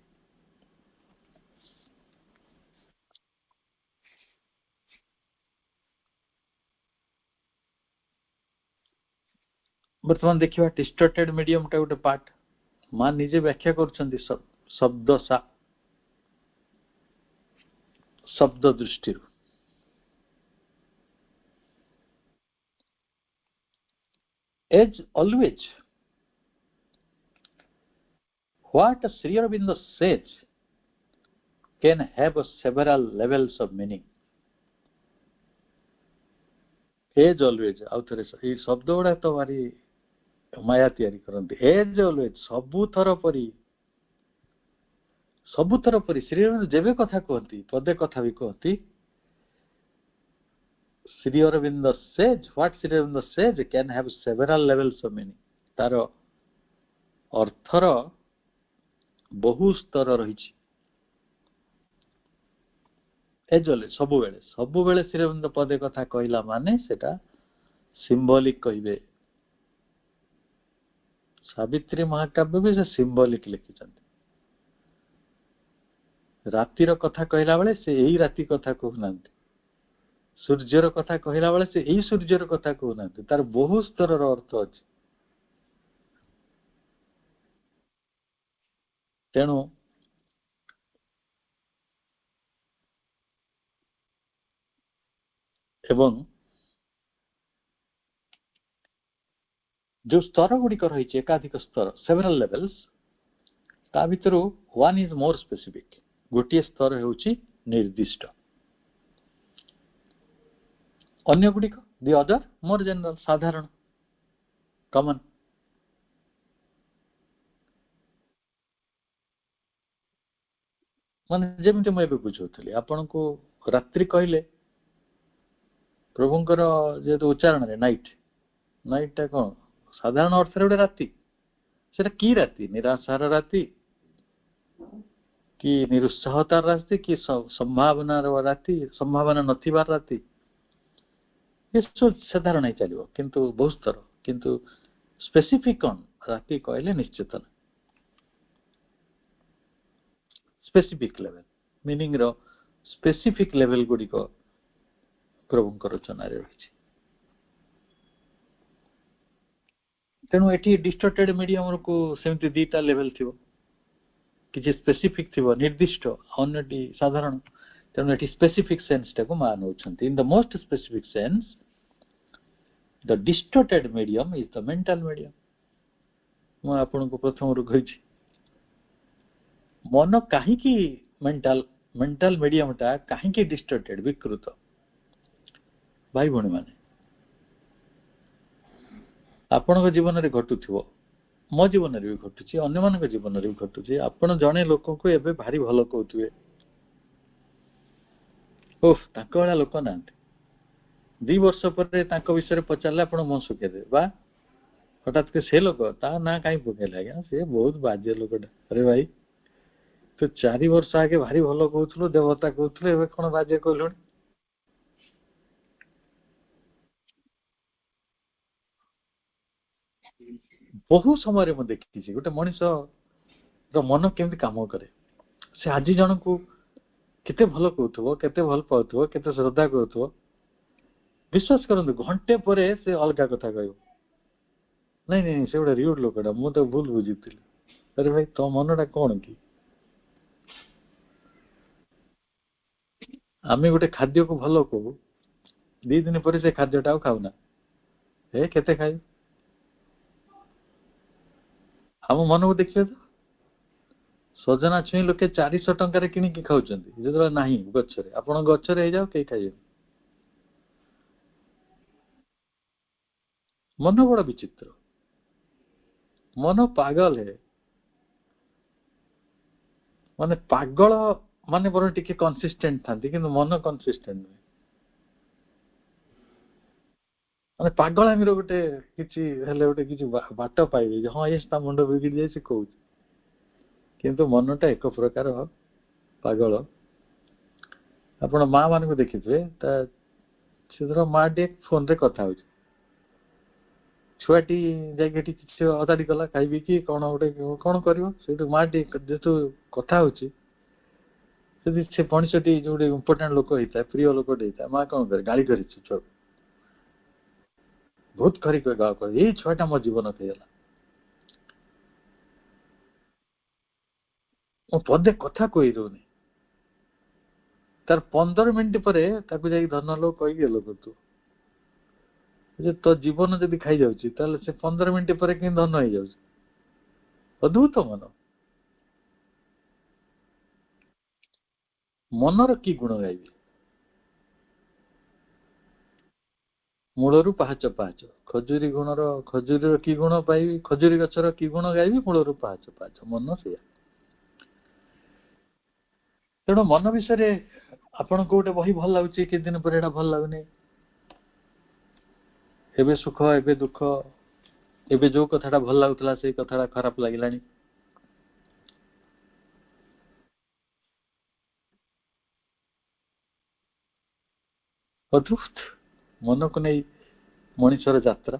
बर्तमान देखिए डिस्टर्टेड मीडियम टा गोटे पार्ट मां निजे व्याख्या कर शब्द दृष्टि as always what Shri Aurobindo says can have several levels of meaning. As always आउ थे ये शब्द गुड़ा तो भारी माया तैयारी करते. एज ऑलवेज सबुथर परी श्री अरविंद जेबे कथा कहती पदे कथा भी कहती Shri Aurobindo says what Shri Aurobindo says can have several levels of meaning. तार अर्थर बहु स्तर रही. एज ऑलवेज सबु बेले श्री अरविंद पदे कथा कहला माने सेटा सिंबॉलिक कहिबे. सावित्री महाकाव्य भी से सिंबॉलिक लिखिछन्ति. रातिर कथा कहला बेले से यही राति कथा कहनांती. सूर्यर कथा कहला बेले से यही सूर्यर कथा कहनांती. तार बहु स्तर अर्थ अछि. तेणु एवं जो स्तर गुड़िक रही एकाधिक स्तर सेवरल लेवल्स ता भितर वन इज मोर स्पेसिफिक. गोटे स्तर होउची निर्दिष्ट. अन्य गुड़िक दि अदर मोर जनरल साधारण कॉमन. माने जेमिति मैं बुझौथली आपन को रात्रि कहले प्रभुंकर जेतु उच्चारण रे नाइट टा कोन साधारण अर्थ रे राति सेटा की राति निराशार राति कि निरुत्साहतार राति कि संभावनार राति संभावना नथिबार राति ये सब साधारण ही चलिबो. किंतु बहुत स्तर किंतु स्पेसिफिक कोन राति कहले निश्चित ना स्पेसिफिक लेवल मीनिंग रो स्पेसिफिक लेवल गुडी को प्रभुंकर रचना रे रही. तेणु एटी डिस्टर्टेड मीडियम को सेमती दीटा लेवल थिबो किछि स्पेसिफिक थिबो निर्दिष्ट अन्यटी साधारण. तेणु एटी स्पेसिफिक सेंस टाको मान होछंती. In the most specific sense the distorted medium is the mental medium. मैं आपन को प्रथम रु कहि मन काहे की मेंटल मीडियम टा काहे की डिस्टर्टेड विकृत भाई भणी माने आपण जीवन में घटुथिबो मो जीवन में भी घटुची अन्य मान जीवन में भी घटुची. आपण जने लोक को एबे भारी भलो कहउथुए ओफ ताको वाला लोक नांती 2 वर्ष पर ताको विषय पचारले आपण मन सुखे दे बा हठात के से लोक ता ना काई पकेला आज्ञा से बहुत बाजे लोकटा. अरे भाई तो 4 वर्ष आगे भारी भलो कहउथलो देवता कहउथलो एबे कोन बाजे कहलुनी. बहु समय मैं देखी गोटे मनीष मन केमती काम करे से आज जन को केते भल कहथबो केते भल पाउथबो केते श्रद्धा करथबो विश्वास करंतु घंटे परे से अलगा कथा कहयो नहीं नहीं से गोटे रिउड लोकटा मु तो भूल बुझीथिली. अरे भाई तो मनटा कोन की आमे गोटे खाद्य को भल कहू 2 दिन पर से खाद्यटा खाऊना हे केते खाई हम मन को देखिए तो सजना छुई लोके 400 टंका किणी खाऊंती जो ना गच्छरे आपण गच्छरे जाओ कई खाइए. मन बड़ा विचित्र मन पागल है माने पागल माने बर टिके कंसिस्टेंट थांती किंतु मन कंसिस्टेंट नहीं. माने पागल आम गोटे किछि हेले गोटे किछि बाट पाइबे हाँ ये मुंड बिगिड़ जाए से कहूँ किंतु मनटा एक प्रकार पागल. आपण माँ मान को देखिए माँ टे फोन रे कथा हो ଛୁଆଟି ଯାଇକି ଏଠି କିଛି ଅଦାଡ଼ି କଲା ଖାଇବି କି କଣ ଗୋଟେ କଣ କରିବ ସେଇଠୁ ମାଟି ଯେହେତୁ କଥା ହଉଛି ଯଦି ସେ ମଣିଷଟି ଯୋଉଟେ ଇମ୍ପୋର୍ଟାଣ୍ଟ ଲୋକ ହେଇଥାଏ ପ୍ରିୟ ଲୋକଟେ ହେଇଥାଏ ମା କଣ କରେ ଗାଳି କରିଛି ଛୁଆକୁ ବହୁତ କରି ଏଇ ଛୁଆଟା ମୋ ଜୀବନ ହେଇଗଲା ମୁଁ ପଦେ କଥା କହି ଦଉନି ତାର 15 ମିନିଟ ପରେ ତାକୁ ଯାଇକି ଧନ ଲୋକ କହିକି ଲୋକ ତୁ ଯେ ତୋ ଜୀବନ ଯଦି ଖାଇଯାଉଛି ତାହେଲେ ସେ 15 ମିନିଟ ପରେ କେମିତି ଧନ ହେଇଯାଉଛି ଅଦ୍ଭୁତ ମନର କି ଗୁଣ ଗାଇବି ମୂଳରୁ ପାହାଚ ପାହାଚ ଖଜୁରୀର କି ଗୁଣ ପାଇବି ଖଜୁରୀ ଗଛର କି ଗୁଣ ଗାଇବି ମୂଳରୁ ପାହାଚ ପାହାଚ ମନ ସେଇଆ ତେଣୁ ମନ ବିଷୟରେ ଆପଣଙ୍କୁ ଗୋଟେ ବହି ଭଲ ଲାଗୁଛି କିଛି ଦିନ ପରେ ଏଇଟା ଭଲ ଲାଗୁନି ଏବେ ସୁଖ ଏବେ ଦୁଃଖ ଏବେ ଯୋଉ କଥାଟା ଭଲ ଲାଗୁଥିଲା ସେଇ କଥାଟା ଖରାପ ଲାଗିଲାଣି ଅଦ୍ଭୁତ ମନକୁ ନେଇ ମଣିଷର ଯାତ୍ରା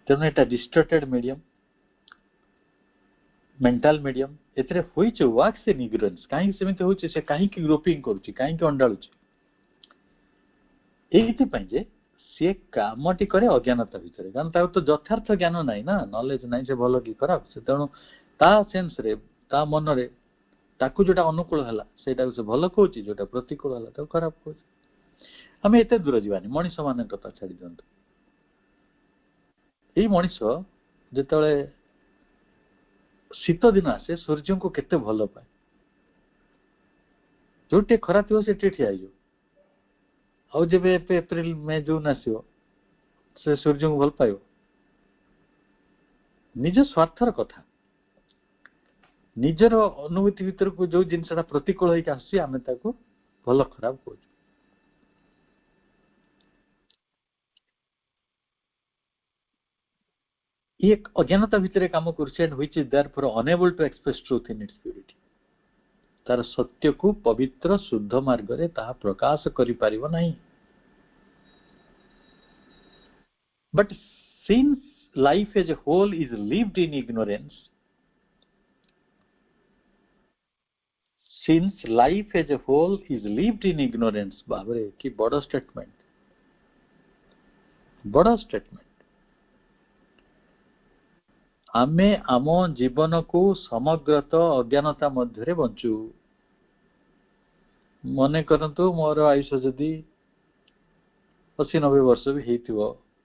ତେଣୁ ଏଟା ଡିଷ୍ଟର୍ଟେଡ୍ ମିଡିୟମ ମେଣ୍ଟାଲ ମିଡିୟମ ଏଥିରେ ହୋଇଛି ୱାକ୍ସ ଇନ୍ ଇଗ୍ନୋରାନ୍ସ କାହିଁକି ସେମିତି ହଉଛି ସେ କାହିଁକି ଗ୍ରୋପିଂ କରୁଛି କାହିଁକି ଅଣ୍ଡାଳୁଛି ଏଇଥିପାଇଁ ଯେ ସିଏ କାମଟି କରେ ଅଜ୍ଞାନତା ଭିତରେ କାରଣ ତାକୁ ତ ଯଥାର୍ଥ ଜ୍ଞାନ ନାହିଁ ନା ନଲେଜ ନାହିଁ ସେ ଭଲ କି ଖରାପ ସେ ତେଣୁ ତା ସେନ୍ସରେ ତା ମନରେ ତାକୁ ଯୋଉଟା ଅନୁକୂଳ ହେଲା ସେଇଟାକୁ ସେ ଭଲ କହୁଛି ଯୋଉଟା ପ୍ରତିକୂଳ ହେଲା ତାକୁ ଖରାପ କହୁଛି ଆମେ ଏତେ ଦୂର ଯିବାନି ମଣିଷ ମାନଙ୍କ କଥା ଛାଡି ଦିଅନ୍ତୁ ଏଇ ମଣିଷ ଯେତେବେଳେ ଶୀତ ଦିନ ଆସେ ସୂର୍ଯ୍ୟଙ୍କୁ କେତେ ଭଲ ପାଏ ଯୋଉଠି ଖରା ଥିବ ସେଠି ଠିଆ ହେଇଯିବ ଆଉ ଯେବେ ଏପ୍ରିଲ ମେ ଜୁନ ଆସିବ ସେ ସୂର୍ଯ୍ୟଙ୍କୁ ଭଲ ପାଇବ ନିଜ ସ୍ୱାର୍ଥର କଥା ନିଜର ଅନୁଭୂତି ଭିତରକୁ ଯୋଉ ଜିନିଷଟା ପ୍ରତିକୂଳ ହେଇକି ଆସୁଛି ଆମେ ତାକୁ ଭଲ ଖରାପ କହୁଛୁ ଇଏ ଅଜ୍ଞାନତା ଭିତରେ କାମ କରୁଛି and which is therefore unable to express truth in its purity ତାର ସତ୍ୟକୁ ପବିତ୍ର ଶୁଦ୍ଧ ମାର୍ଗରେ ତାହା ପ୍ରକାଶ କରିପାରିବ ନାହିଁ but since life as a whole is lived in ignorance ବାବରେ କି ବଡ଼ ଷ୍ଟେଟମେଣ୍ଟ ଆମେ ଆମ ଜୀବନକୁ ସମଗ୍ରତ ଅଜ୍ଞାନତା ମଧ୍ୟରେ ବଞ୍ଚୁ ମନେ କରନ୍ତୁ ମୋର ଆୟୁଷ ଯଦି 80-90 ବର୍ଷ ବି ହେଇଥିବ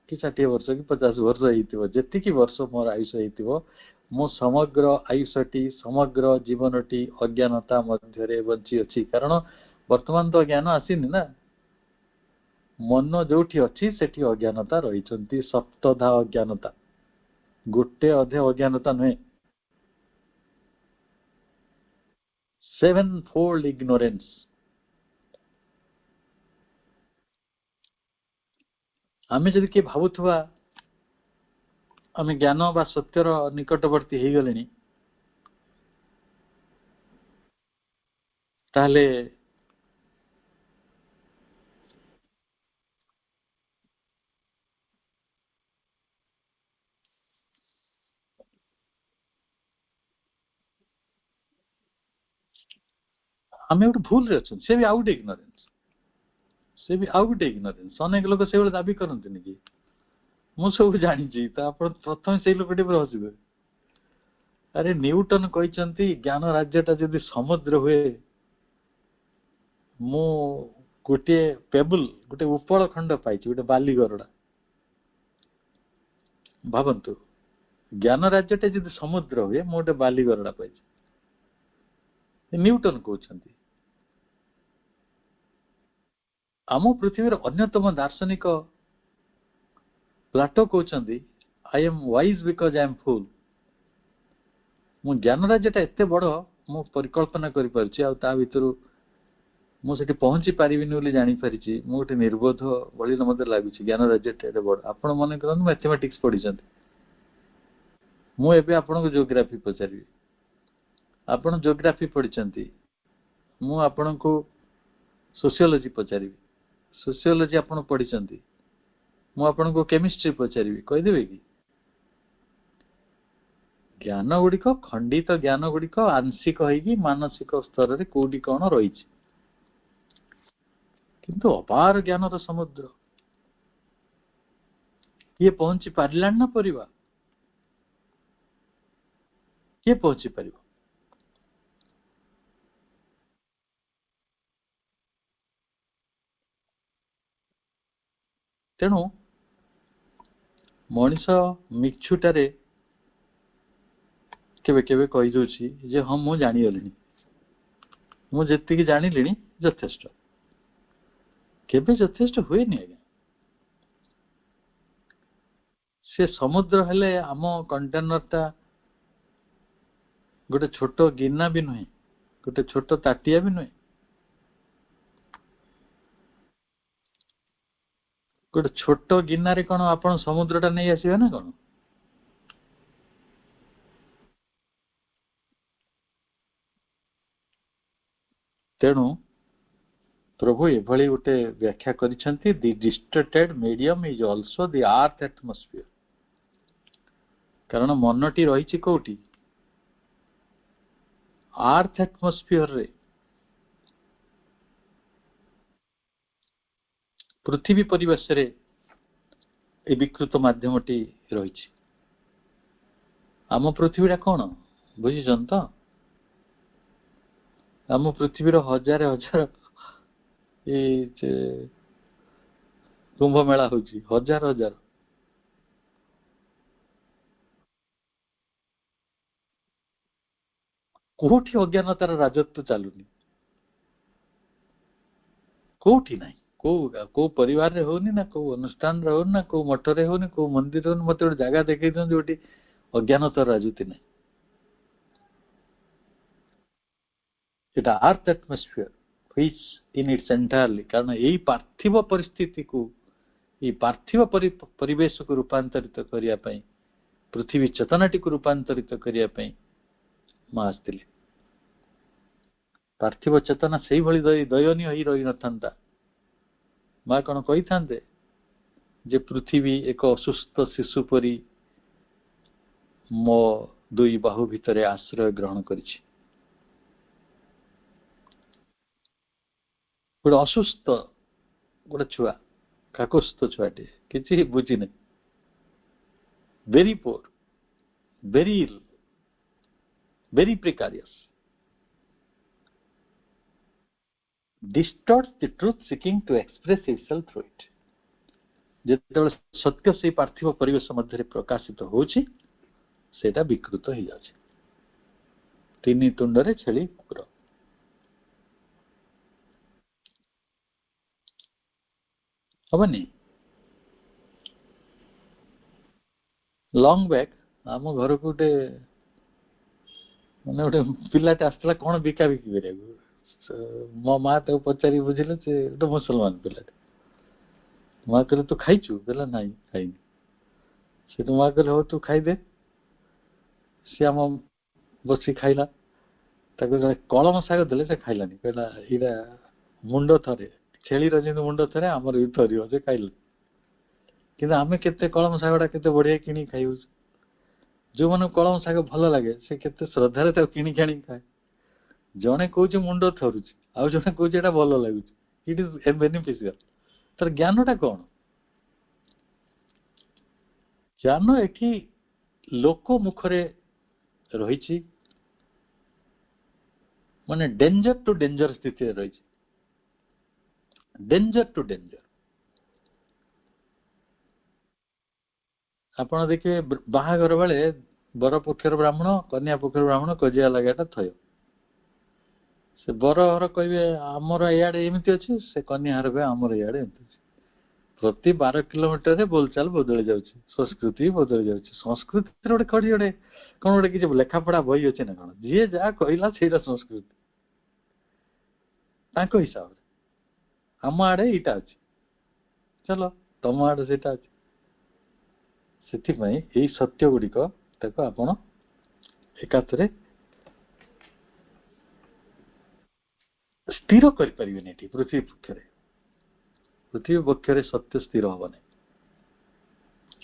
କି 60 ବର୍ଷ କି 50 ବର୍ଷ ହେଇଥିବ ଯେତିକି ବର୍ଷ ମୋର ଆୟୁଷ ହେଇଥିବ ମୁଁ ସମଗ୍ର ଆୟୁଷଟି ସମଗ୍ର ଜୀବନଟି ଅଜ୍ଞାନତା ମଧ୍ୟରେ ବଞ୍ଚି ଅଛି କାରଣ ବର୍ତ୍ତମାନ ତ ଜ୍ଞାନ ଆସିନି ନା ମନ ଯୋଉଠି ଅଛି ସେଠି ଅଜ୍ଞାନତା ରହିଛନ୍ତି ସପ୍ତଧା ଅଜ୍ଞାନତା ଗୋଟେ ଅଧେ ଅଜ୍ଞାନତା ନୁହେଁ sevenfold ignorance ଆମେ ଯଦି କିଏ ଭାବୁଥିବା ଆମେ ଜ୍ଞାନ ବା ସତ୍ୟର ନିକଟବର୍ତ୍ତୀ ହେଇଗଲେଣି ତାହେଲେ ଆମେ ଗୋଟେ ଭୁଲରେ ଅଛନ୍ତି ସେ ବି ଆଉ ଗୋଟେ ଇଗ୍ନୋରେନ୍ସ ଅନେକ ଲୋକ ସେଇଭଳି ଦାବି କରନ୍ତିନି କି ମୁଁ ସବୁ ଜାଣିଛି ତ ଆପଣ ପ୍ରଥମେ ସେଇ ଲୋକଟି ଉପରେ ହସିବେ ଆରେ ନ୍ୟୁଟନ କହିଛନ୍ତି ଜ୍ଞାନ ରାଜ୍ୟଟା ଯଦି ସମୁଦ୍ର ହୁଏ ମୁଁ ଗୋଟିଏ ପେବୁଲ ଗୋଟେ ଉପଳ ଖଣ୍ଡ ପାଇଛି ଗୋଟେ ବାଲି ଗରଡା ଭାବନ୍ତୁ ଜ୍ଞାନ ରାଜ୍ୟଟା ଯଦି ସମୁଦ୍ର ହୁଏ ମୁଁ ଗୋଟେ ବାଲି ଗରଡା ପାଇଛି ନ୍ୟୁଟନ କହୁଛନ୍ତି ଆମ ପୃଥିବୀର ଅନ୍ୟତମ ଦାର୍ଶନିକ ପ୍ଲାଟୋ କହୁଛନ୍ତି I am wise because I am fool ମୁଁ ଜ୍ଞାନ ରାଜ୍ୟଟା ଏତେ ବଡ ମୁଁ ପରିକଳ୍ପନା କରିପାରୁଛି ଆଉ ତା ଭିତରୁ ମୁଁ ସେଠି ପହଞ୍ଚି ପାରିବିନି ବୋଲି ଜାଣିପାରିଛି ମୁଁ ଗୋଟେ ନିର୍ବୋଧ ଭଳି ମତେ ଲାଗୁଛି ଜ୍ଞାନ ରାଜ୍ୟଟା ଏତେ ବଡ ଆପଣ ମନେ କରନ୍ତୁ ମ୍ୟାଥମେଟିକ୍ସ ପଢିଛନ୍ତି ମୁଁ ଏବେ ଆପଣଙ୍କୁ ଜିଓଗ୍ରାଫି ପଚାରିବି ଆପଣ ଜିଓଗ୍ରାଫି ପଢିଛନ୍ତି ମୁଁ ଆପଣଙ୍କୁ ସୋସିଓଲୋଜି ପଚାରିବି ସୋସିଓଲୋଜି ଆପଣ ପଢିଛନ୍ତି ମୁଁ ଆପଣଙ୍କୁ କେମିଷ୍ଟ୍ରି ପଚାରିବି କହିଦେବେ କି? ଜ୍ଞାନ ଗୁଡିକ ଖଣ୍ଡିତ ଜ୍ଞାନ ଗୁଡିକ ଆଂଶିକ ହେଇକି ମାନସିକ ସ୍ତରରେ କୋଉଠି କଣ ରହିଛି, କିନ୍ତୁ ଅପାର ଜ୍ଞାନର ସମୁଦ୍ର କିଏ ପହଞ୍ଚି ପାରିଲାଣି ନା ପରିବା? କିଏ ପହଞ୍ଚି ପାରିବ? ତେଣୁ ମଣିଷ ମିଛୁଟାରେ କେବେ କେବେ କହିଦଉଛି ଯେ ହଁ ମୁଁ ଜାଣିଗଲିଣି, ମୁଁ ଯେତିକି ଜାଣିଲିଣି ଯଥେଷ୍ଟ। କେବେ ଯଥେଷ୍ଟ ହୁଏନି ଆଜ୍ଞା। ସେ ସମୁଦ୍ର ହେଲେ ଆମ କଣ୍ଟେନରଟା ଗୋଟେ ଛୋଟ ଗିନା ବି ନୁହେଁ, ଗୋଟେ ଛୋଟ ତାଟିଆ ବି ନୁହେଁ, ଗୋଟେ ଛୋଟ ଗିନାରେ କଣ ଆପଣ ସମୁଦ୍ରଟା ନେଇ ଆସିବେ ନା କଣ? ତେଣୁ ପ୍ରଭୁ ଏଭଳି ଗୋଟେ ବ୍ୟାଖ୍ୟା କରିଛନ୍ତି, the distorted medium is also the earth atmosphere. କାରଣ ମନଟି ରହିଛି କୋଉଠି? ଆର୍ଥ ଆଟମୋସ୍ଫିୟରରେ, ପୃଥିବୀ ପରିବେଶରେ ଏ ବିକୃତ ମାଧ୍ୟମଟି ରହିଛି। ଆମ ପୃଥିବୀଟା କଣ ବୁଝିଛନ୍ତି ତ? ଆମ ପୃଥିବୀର ହଜାର ହଜାର କୁମ୍ଭ ମେଳା ହଉଛି, ହଜାର ହଜାର। କୋଉଠି ଅଜ୍ଞାନତାର ରାଜତ୍ୱ ଚାଲୁନି? କୋଉଠି ନାହିଁ। କୋଉ ପରିବାରରେ ହଉନି ନା, କୋଉ ଅନୁଷ୍ଠାନରେ ହଉନି ନା, କୋଉ ମଠରେ ହଉନି, କୋଉ ମନ୍ଦିର ହଉନି। ମତେ ଗୋଟେ ଜାଗା ଦେଖେଇ ଦିଅନ୍ତୁ ଯୋଉଠି ଅଜ୍ଞାନତାର ରାଜୁତି ନାହିଁ। এটা আর্থ atmosphere which in it's entirely, কারণ এই পার্থিব পরিস্থিতিକୁ, এই ପାର୍ଥିବ ପରିବେଶକୁ ରୂପାନ୍ତରିତ କରିବା ପାଇଁ, ପୃଥିବୀ ଚେତନାଟିକୁ ରୂପାନ୍ତରିତ କରିବା ପାଇଁ ମା ଆସିଥିଲେ। ପାର୍ଥିବ ଚେତନା ସେଇଭଳି ଦୟନୀୟ ହେଇ ରହିନଥାନ୍ତା, ମା କଣ କହିଥାନ୍ତେ ଯେ ପୃଥିବୀ ଏକ ଅସୁସ୍ଥ ଶିଶୁ ପରି ମୋ ଦୁଇ ବାହୁ ଭିତରେ ଆଶ୍ରୟ ଗ୍ରହଣ କରିଛି। ଗୋଟେ ଅସୁସ୍ଥ ଗୋଟେ ଛୁଆ, କାକୁସ୍ଥ ଛୁଆଟେ, କିଛି ବୁଝିନି, very poor, very ill, very precarious, distorts the truth seeking to express itself through it। ଯେତେବେଳେ ସତ୍ୟ ସେଇ ପାର୍ଥିବ ପରିବେଶ ମଧ୍ୟରେ ପ୍ରକାଶିତ ହେଉଛି, ସେଇଟା ବିକୃତ ହେଇଯାଉଛି। ତିନି ତୁଣ୍ଡରେ ଛେଳି କୁକୁର। ହବନି? ଲଙ୍ଗ ବ୍ୟାକ୍ ଆମ ଘରକୁ ଗୋଟେ ପିଲାଟେ ଆସିଥିଲା କଣ ବିକା ବିକି କରିବାକୁ। ମୋ ମା ତାକୁ ପଚାରି ବୁଝିଲେ ଯେ ଗୋଟେ ମୁସଲମାନ ପିଲାଟେ। ମା କହିଲେ ତୁ ଖାଇଛୁ? କହିଲା ନାଇଁ ଖାଇନି। ସେଠୁ ମା କହିଲେ ହଉ ତୁ ଖାଇଦେ। ସେ ଆମ ବସି ଖାଇଲା। ତାକୁ କଳମ ଶାଗ ଦେଲେ ସେ ଖାଇଲାନି, କହିଲା ଏଇଟା ମୁଣ୍ଡ ଥରେ, ଛେଳିର ଯେମିତି ମୁଣ୍ଡ ଥରେ ଆମର ବି ଥରିବ, ସେ ଖାଇଲାନି। କିନ୍ତୁ ଆମେ କେତେ କଳମ ଶାଗଟା କେତେ ବଢିଆ କିଣିକି ଖାଇବୁଛୁ। ଯୋଉମାନଙ୍କୁ କଳମ ଶାଗ ଭଲ ଲାଗେ ସେ କେତେ ଶ୍ରଦ୍ଧାରେ ତାକୁ କିଣିକି ଆଣିକି ଖାଏ। ଜଣେ କହୁଛି ମୁଣ୍ଡ ଥରୁଛି, ଆଉ ଜଣେ କହୁଛି ଏଟା ଭଲ ଲାଗୁଛି। ଇଟ୍ ଇଜ ବେନିଫିସିଆଲ। ତାର ଜ୍ଞାନଟା କଣ? ଜ୍ଞାନ ଏଠି ଲୋକ ମୁଖରେ ରହିଛି, ମାନେ ଡେଞ୍ଜର ଟୁ ଡେଞ୍ଜର ସ୍ଥିତିରେ ରହିଛି। Danger to danger. ଆପଣ ଦେଖିବେ ବାହାଘର ବେଳେ ବର ପକ୍ଷର ବ୍ରାହ୍ମଣ କନ୍ୟା ପକ୍ଷର ବ୍ରାହ୍ମଣ କଜିଆ ଲଗାଟା ଥୟ। ସେ ବର ଘର କହିବେ ଆମର ଇଆଡେ ଏମିତି ଅଛି, ସେ କନ୍ୟା ଘର କହିବେ ଆମର ଇଆଡେ ଏମିତି ଅଛି। ପ୍ରତି 12 କିଲୋମିଟରରେ ବୋଲଚାଲ ବଦଳି ଯାଉଛି, ସଂସ୍କୃତି ବଦଳି ଯାଉଛି। ସଂସ୍କୃତିର ଗୋଟେ କଣ ଗୋଟେ କିଛି ଲେଖାପଢା ବହି ଅଛି ନା କଣ? ଯିଏ ଯାହା କହିଲା ସେଇଟା ସଂସ୍କୃତି ତାଙ୍କ ହିସାବରେ। ଆମ ଆଡେ ଏଇଟା ଅଛି, ଚାଲ ତମ ଆଡେ ସେଇଟା ଅଛି। ସେଥିପାଇଁ ଏଇ ସତ୍ୟ ଗୁଡିକ ତାକୁ ଆପଣ ଏକାଥରେ ସ୍ଥିର କରିପାରିବେନି। ଏଠି ପୃଥିବୀ ପକ୍ଷରେ ସତ୍ୟ ସ୍ଥିର ହବ ନାହିଁ।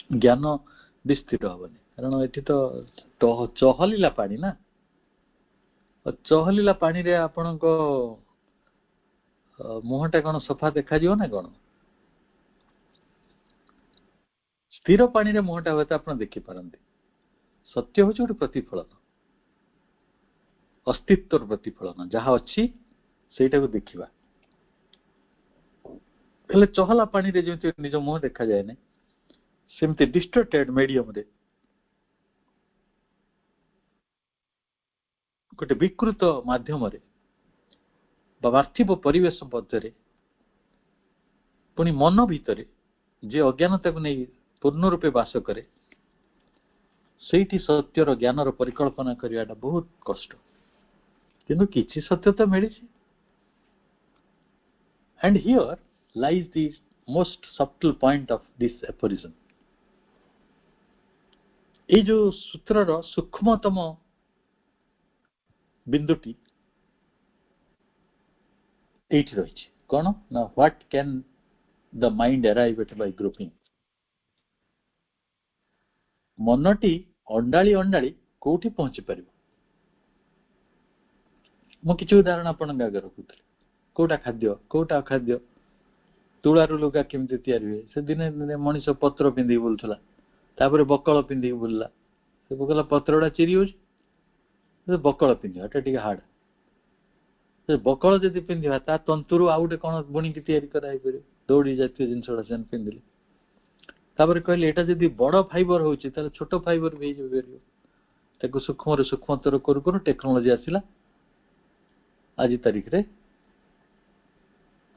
ज्ञान भी स्थिर हेनी कारण ये तो चहलिला पानी ना चहलिला पानी रे आपण मुहटा कौन सफा देखा ना कौन स्थिर पानी रे मुहटा हुए तो आप देखिपारती सत्य हूँ गोटे प्रतिफलन अस्तित्वर प्रतिफलन जहाँ अच्छी से देखा हेले चहला पानी रे जो निज मुह देखा जाए ना सेमती डिस्टर्टेड मीडियम रे गोटे विकृत माध्यम रे पार्थिव परिवेश मध्य पुणी मन भितर जे अज्ञानता को नहीं पूर्ण रूपे बास करे से सत्यर ज्ञानर परिकल्पना करवाटा बहुत कष्ट किंतु किसी सत्य तो मिली and here lies the most subtle point of this aphorism ये जो सूत्रर सूक्ष्मतम बिंदुटी एठी रही कौन ना what can the mind arrive at by groping मनटी अंडाली अंडाली कोठी पहुंची पार मु किसी उदाहरण आपण आगे रखुली कोटा खाद्य कोटा अखाद्य तुलारू लुगा केमती तैयारी हुए से दिने दिने मनीष पत्र पिंधि बुलूला तापर बकल पिंधि बुलला से कहला पत्रटा चिरी हो बकल पिंधा टे हार्ड से बकल जदि पिंधा ता तंतुरु आउ गोटे कौन बुणिकी तैयारी कराई पारे दौड़ी जातीय जिनसा से पिंधिले तापर कहले एटा जदि बड़ फाइबर होची ताले छोट फाइबर भी हो पारियो ताको सूक्ष्म सूक्ष्मतर करू करू टेक्नोलोजी आसिला आज तारीख रे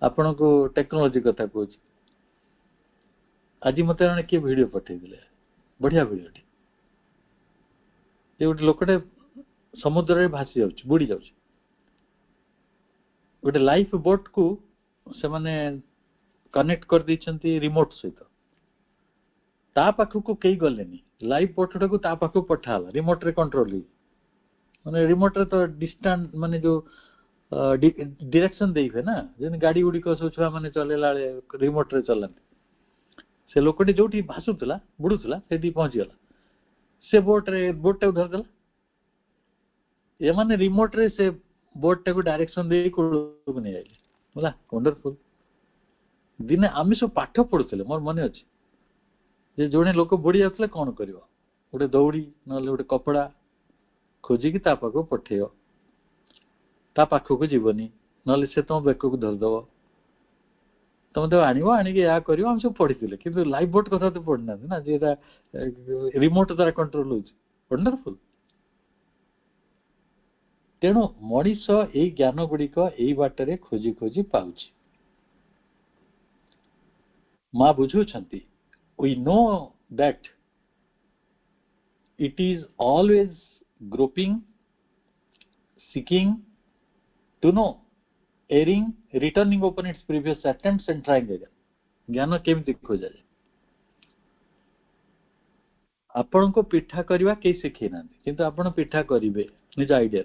आपण को टेक्नोलोजी कथा कहूँ आज मत किए वीडियो पठे बढ़िया वीडियो गोटे लोकटे समुद्र में भासी जा बुड़ी जा गोटे लाइफ बोट को से माने कनेक्ट कर देछंती रिमोट सहित ता पाखक कई गलेनी लाइफ बोट टाक ता पाखक पठाला रिमोट रे कंट्रोल माने रिमोट रे तो डिस्टेंस माने जो डायरेक्शन देइबे ना जेन गाड़ी गुडी को छुआ माने चलेला रिमोट रे चलंती से लोकटी जोठी भासुतला बुडुतला सेठी पहुंच गला से बोट टा धर देला ये माने रिमोट रे से बोट टा को डायरेक्शन दे को नहीं आइले बोला वंडरफुल दिने आमी सब पाठ पढुतले मोर मने अछि जे जोने लोक बुडी जातले कोन करिवो गोटे दौड़ी नले गोटे कपड़ा खोजी की ता पाखो पठेयो ता पाखक जीवनी ना से तुम बेक को धरदेव तुम तो आनिक या कर हम सब पढ़ी कि लाइफ बोट कथा तो पढ़ना ना जे रिमोट द्वारा कंट्रोल हो वंडरफुल तेणु मनीष यही ज्ञान गुड़िक यही बाटर खोजी खोजी पाउछि माँ बुझुछंती we know that it is always groping seeking to know erring returning upon its previous attempts and trying again ज्ञान केमती खोजा जाए आपण को पिठा करवा कई शिखई ना किंतु आपण पिठा करिवे निज आइडिया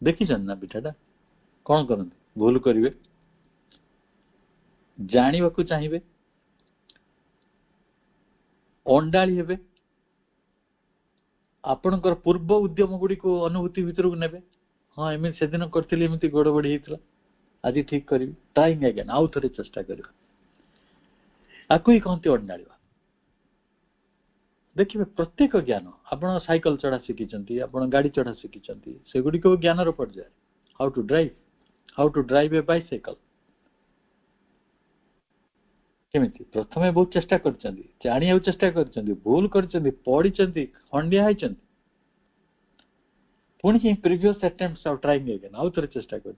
देखी ना पिठाटा कौन करते भूल करिवे जानिबा को चाहिए अंडाली हेबे आपणकर पूर्व उद्यम गुडी को अनुभूति भीतर को नेबे हाँ एम से दिन करी गड़बड़ी होता आज ठीक करी ट्राइंग अगेन आउ थे चेष्टा करवा आपको ही कहते अंडाड़ा देखिए प्रत्येक ज्ञान आप साइकिल चढ़ा शिखी आप गाड़ी चढ़ा शिखी से गुड़िक ज्ञान पर्याय how to drive a bicycle केमिति प्रथमे बहुत चेष्टा कर चेष्टा कर भूल कर पढ़ी खंडिया होती पुणी previous attempts of trying again आउ थे चेष्टा कर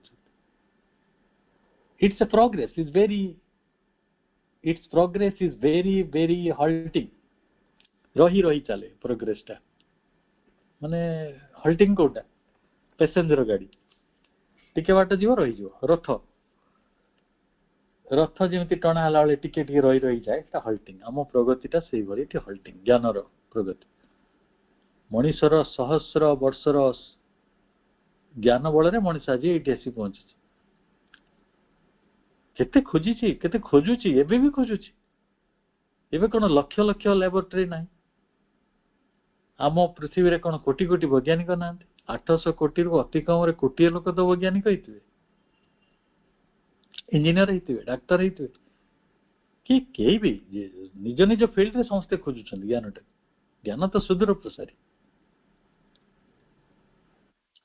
it's progress is very very halting रही रही चले प्रोग्रेस टा माने हल्टिंग कोटा पैसेंजर गाड़ी टिके बाट जीव रही जीव रथ जमी टणा हला बेले टिके टिके रही रही जाए हल्टिंग आम प्रगतिटा से हल्टिंग ज्ञानर प्रगति मनीषर सहस्र वर्षर ज्ञान बल मनीष आज ये आसी पहुंची केते खोजी केते खोजुची एबे भी खोजुची ଏବେ କଣ ଲକ୍ଷ ଲକ୍ଷ ଲ୍ୟାବୋରେଟୋରୀ ନାହିଁ? ଆମ ପୃଥିବୀରେ କଣ କୋଟି କୋଟି ବୈଜ୍ଞାନିକ ନାହାନ୍ତି? 800 କୋଟିରୁ ଅତି କମରେ କୋଟିଏ ଲୋକ ତ ବୈଜ୍ଞାନିକ ହେଇଥିବେ, ଇଞ୍ଜିନିୟର ହେଇଥିବେ, ଡାକ୍ତର ହେଇଥିବେ। କି କେହି ବି ନିଜ ନିଜ ଫିଲ୍ଡରେ ସମସ୍ତେ ଖୋଜୁଛନ୍ତି ଜ୍ଞାନଟା। ଜ୍ଞାନ ତ ସୁଦୂର ପ୍ରସାରୀ।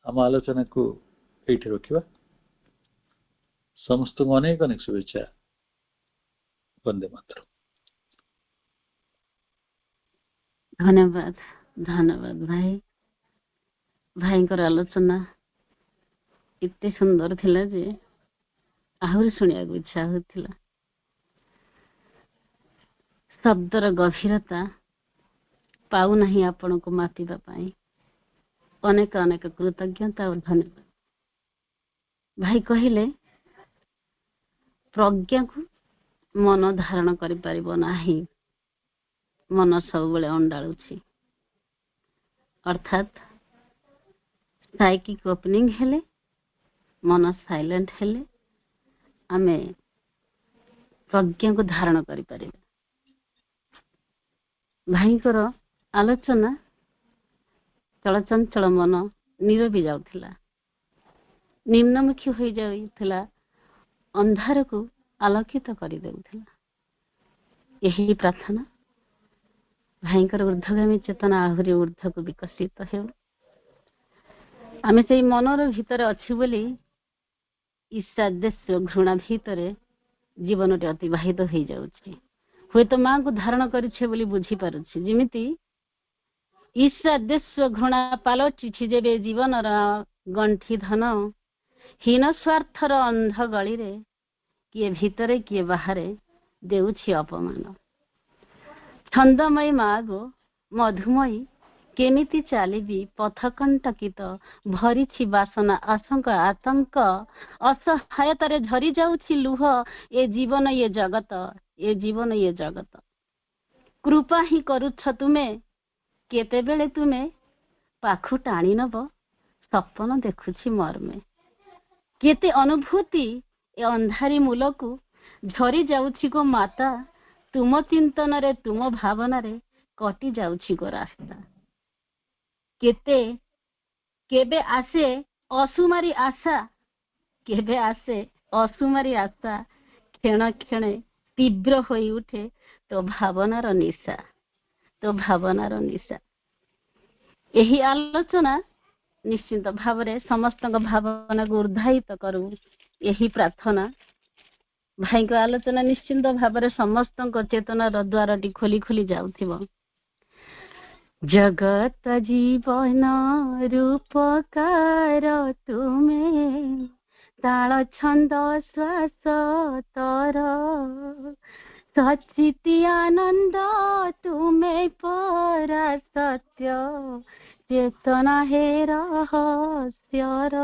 ଆମ ଆଲୋଚନାକୁ ଏଇଠି ରଖିବା। ସମସ୍ତଙ୍କୁ ଅନେକ ଅନେକ ଶୁଭେଚ୍ଛା। ବନ୍ଦେ ମାତରମ୍। ଧନ୍ୟବାଦ ଧନ୍ୟବାଦ ଭାଇ। ଭାଇଙ୍କର ଆଲୋଚନା ଏତେ ସୁନ୍ଦର ଥିଲା ଯେ ଆହୁରି ଶୁଣିବାକୁ ଇଚ୍ଛା ହଉଥିଲା। ଶବ୍ଦର ଗଭୀରତା ପାଉନାହିଁ ଆପଣଙ୍କୁ ମାପିବା ପାଇଁ। ଅନେକ ଅନେକ କୃତଜ୍ଞତା ଓ ଧନ୍ୟବାଦ। ଭାଇ କହିଲେ ପ୍ରଜ୍ଞାକୁ ମନ ଧାରଣ କରିପାରିବ ନାହିଁ, ମନ ସବୁବେଳେ ଅଣ୍ଡାଳୁଛି। ଅର୍ଥାତ୍ ସାଇକିକ୍ ଓପନିଂ ହେଲେ, ମନ ସାଇଲେଣ୍ଟ ହେଲେ ଆମେ ପ୍ରଜ୍ଞାକୁ ଧାରଣ କରିପାରିବା। ଭାଇଙ୍କର ଆଲୋଚନା ଚଳଚଞ୍ଚଳ ମନ ନିରବି ଯାଉଥିଲା, ନିମ୍ନମୁଖୀ ହୋଇଯାଉଥିଲା, ଅନ୍ଧାରକୁ ଆଲୋକିତ କରିଦେଉଥିଲା। ଏହି ପ୍ରାର୍ଥନା ଭାଇଙ୍କର ଊର୍ଦ୍ଧ୍ୱଗାମୀ ଚେତନା ଆହୁରି ଊର୍ଦ୍ଧ୍ୱକୁ ବିକଶିତ ହେଉ। ଆମେ ସେଇ ମନର ଭିତରେ ଅଛୁ ବୋଲି ଈର୍ଷାଦେଶ ଘୃଣା ଭିତରେ ଜୀବନଟି ଅତିବାହିତ ହେଇଯାଉଛି। ହୁଏତ ମାଙ୍କୁ ଧାରଣ କରିଛେ ବୋଲି ବୁଝିପାରୁଛି। ଯେମିତି ଈର୍ଷାଦେଶ ଘୃଣା ପାଲଟିଛି ଯେବେ ଜୀବନର ଗଣ୍ଠି ଧନ, ହୀନ ସ୍ୱାର୍ଥର ଅନ୍ଧ ଗଳିରେ କିଏ ଭିତରେ କିଏ ବାହାରେ ଦେଉଛି ଅପମାନ। ଛନ୍ଦମୟୀ ମା ଗୋ ମଧୁମୟୀ କେମିତି ଚାଲିବି ପଥ କଣ୍ଟକିତ, ଭରିଛି ବାସନା ଆଶଙ୍କା ଆତଙ୍କ, ଅସହାୟତାରେ ଝରି ଯାଉଛି ଲୁହ। ଏ ଜୀବନ ଏ ଜଗତ, ଏ ଜୀବନ ଏ ଜଗତ। କୃପା ହିଁ କରୁଛ ତୁମେ, କେତେବେଳେ ତୁମେ ପାଖୁ ଟାଣି ନବ, ସପନ ଦେଖୁଛି ମର୍ମେ। କେତେ ଅନୁଭୂତି ଏ ଅନ୍ଧାରୀ ମୂଲକୁ ଝରି ଯାଉଛି ଗୋ ମାତା, ତୁମ ଚିନ୍ତନରେ ତୁମ ଭାବନାରେ କଟି ଯାଉଛି ଗୋ ରାସ୍ତା। କେବେ ଆସେ ଅସୁମାରୀ ଆଶା, କେବେ ଆସେ ଅସୁମାରୀ ଆଶା, କ୍ଷଣ କ୍ଷଣେ ତୀବ୍ର ହୋଇ ଉଠେ ତୋ ଭାବନାର ନିଶା, ତୋ ଭାବନାର ନିଶା। ଏହି ଆଲୋଚନା ନିଶ୍ଚିନ୍ତ ଭାବରେ ସମସ୍ତଙ୍କ ଭାବନାକୁ ଉର୍ଦ୍ଧାୟିତ କରୁ, ଏହି ପ୍ରାର୍ଥନା। ଭାଇଙ୍କ ଆଲୋଚନା ନିଶ୍ଚିନ୍ତ ଭାବରେ ସମସ୍ତଙ୍କ ଚେତନାର ଦ୍ୱାରଟି ଖୋଲି ଖୋଲି ଯାଉଥିବ। ଜଗତ ଜୀବନ ରୂପକାର ତୁମେ, ତାଳ ଛନ୍ଦ ଶ୍ୱାସ ତର, ସଚିତି ଆନନ୍ଦ ତୁମେ ପରା ସତ୍ୟ, ଚେତନା ହେ ରହସ୍ୟର।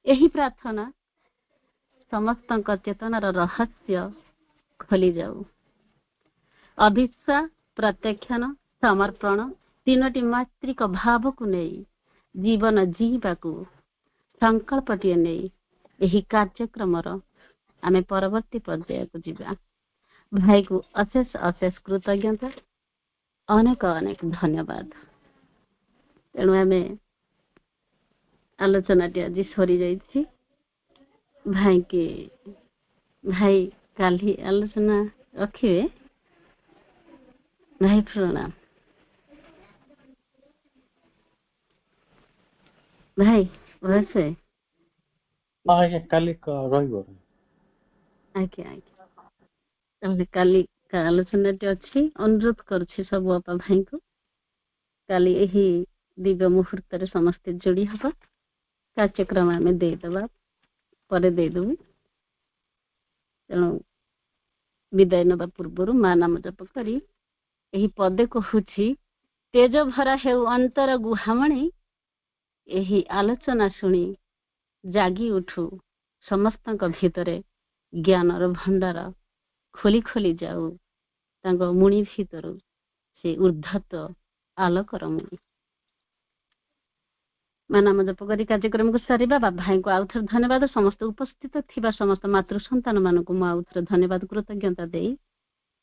ଏହି ପ୍ରାର୍ଥନା ସମସ୍ତଙ୍କ ଚେତନାର ରହସ୍ୟ ଖୋଲି ଯାଉ। ଅଭିପ୍ସା, ପ୍ରତ୍ୟକ୍ଷଣ, ସମର୍ପଣ ତିନୋଟି ମାତ୍ରିକ ଭାବକୁ ନେଇ ଜୀବନ ଜୀଇବାକୁ ସଂକଳ୍ପଟିଏ ନେଇ ଏହି କାର୍ଯ୍ୟକ୍ରମର ଆମେ ପରବର୍ତ୍ତୀ ପର୍ଯ୍ୟାୟକୁ ଯିବା। ଭାଇକୁ ଅଶେଷ ଅଶେଷ କୃତଜ୍ଞତା, ଅନେକ ଅନେକ ଧନ୍ୟବାଦ। ତେଣୁ ଆମେ ଆଲୋଚନାଟି ଆଜି ସରିଯାଇଛି। ଭାଇ କାଲି ଆଲୋଚନା ରଖିବେ। ଭାଇ ପ୍ରଣାମ। ଭାଇ ଭଲସେ? ଆଜ୍ଞା, କାଲି ରହିବ। ଆଜ୍ଞା ଆଜ୍ଞା। ତାହେଲେ କାଲି ଆଲୋଚନାଟି ଅଛି। ଅନୁରୋଧ କରୁଛି ସବୁ ବାପା ଭାଇଙ୍କୁ କାଲି ଏହି ଦିବ୍ୟ ମୁହୂର୍ତ୍ତରେ ସମସ୍ତେ ଯୋଡ଼ି ହେବା। କାର୍ଯ୍ୟକ୍ରମ ଆମେ ଦେଇଦେବା, ପରେ ଦେଇଦେବୁ। ତେଣୁ ବିଦାୟ ନେବା ପୂର୍ବରୁ ମା ନାମ ଜପ କରି ଏହି ପଦେ କହୁଛି, ତେଜ ଭରା ହେଉ ଅନ୍ତର ଗୁହାମଣି, ଏହି ଆଲୋଚନା ଶୁଣି ଜାଗି ଉଠୁ ସମସ୍ତଙ୍କ ଭିତରେ ଜ୍ଞାନର ଭଣ୍ଡାର ଖୋଲି ଖୋଲି ଯାଉ, ତାଙ୍କ ମୁଣି ଭିତରୁ ସେ ଉଦ୍ଧତ ଆଲୋକର ମୁଣି। ମା ନାମ ଜପ କରି କାର୍ଯ୍ୟକ୍ରମକୁ ସାରିବା। ଭାଇଙ୍କୁ ଆଉଥରେ ଧନ୍ୟବାଦ। ସମସ୍ତ ଉପସ୍ଥିତ ଥିବା ସମସ୍ତ ମାତୃ ସନ୍ତାନ ମାନଙ୍କୁ ମୁଁ ଆଉଥରେ ଧନ୍ୟବାଦ କୃତଜ୍ଞତା ଦେଇ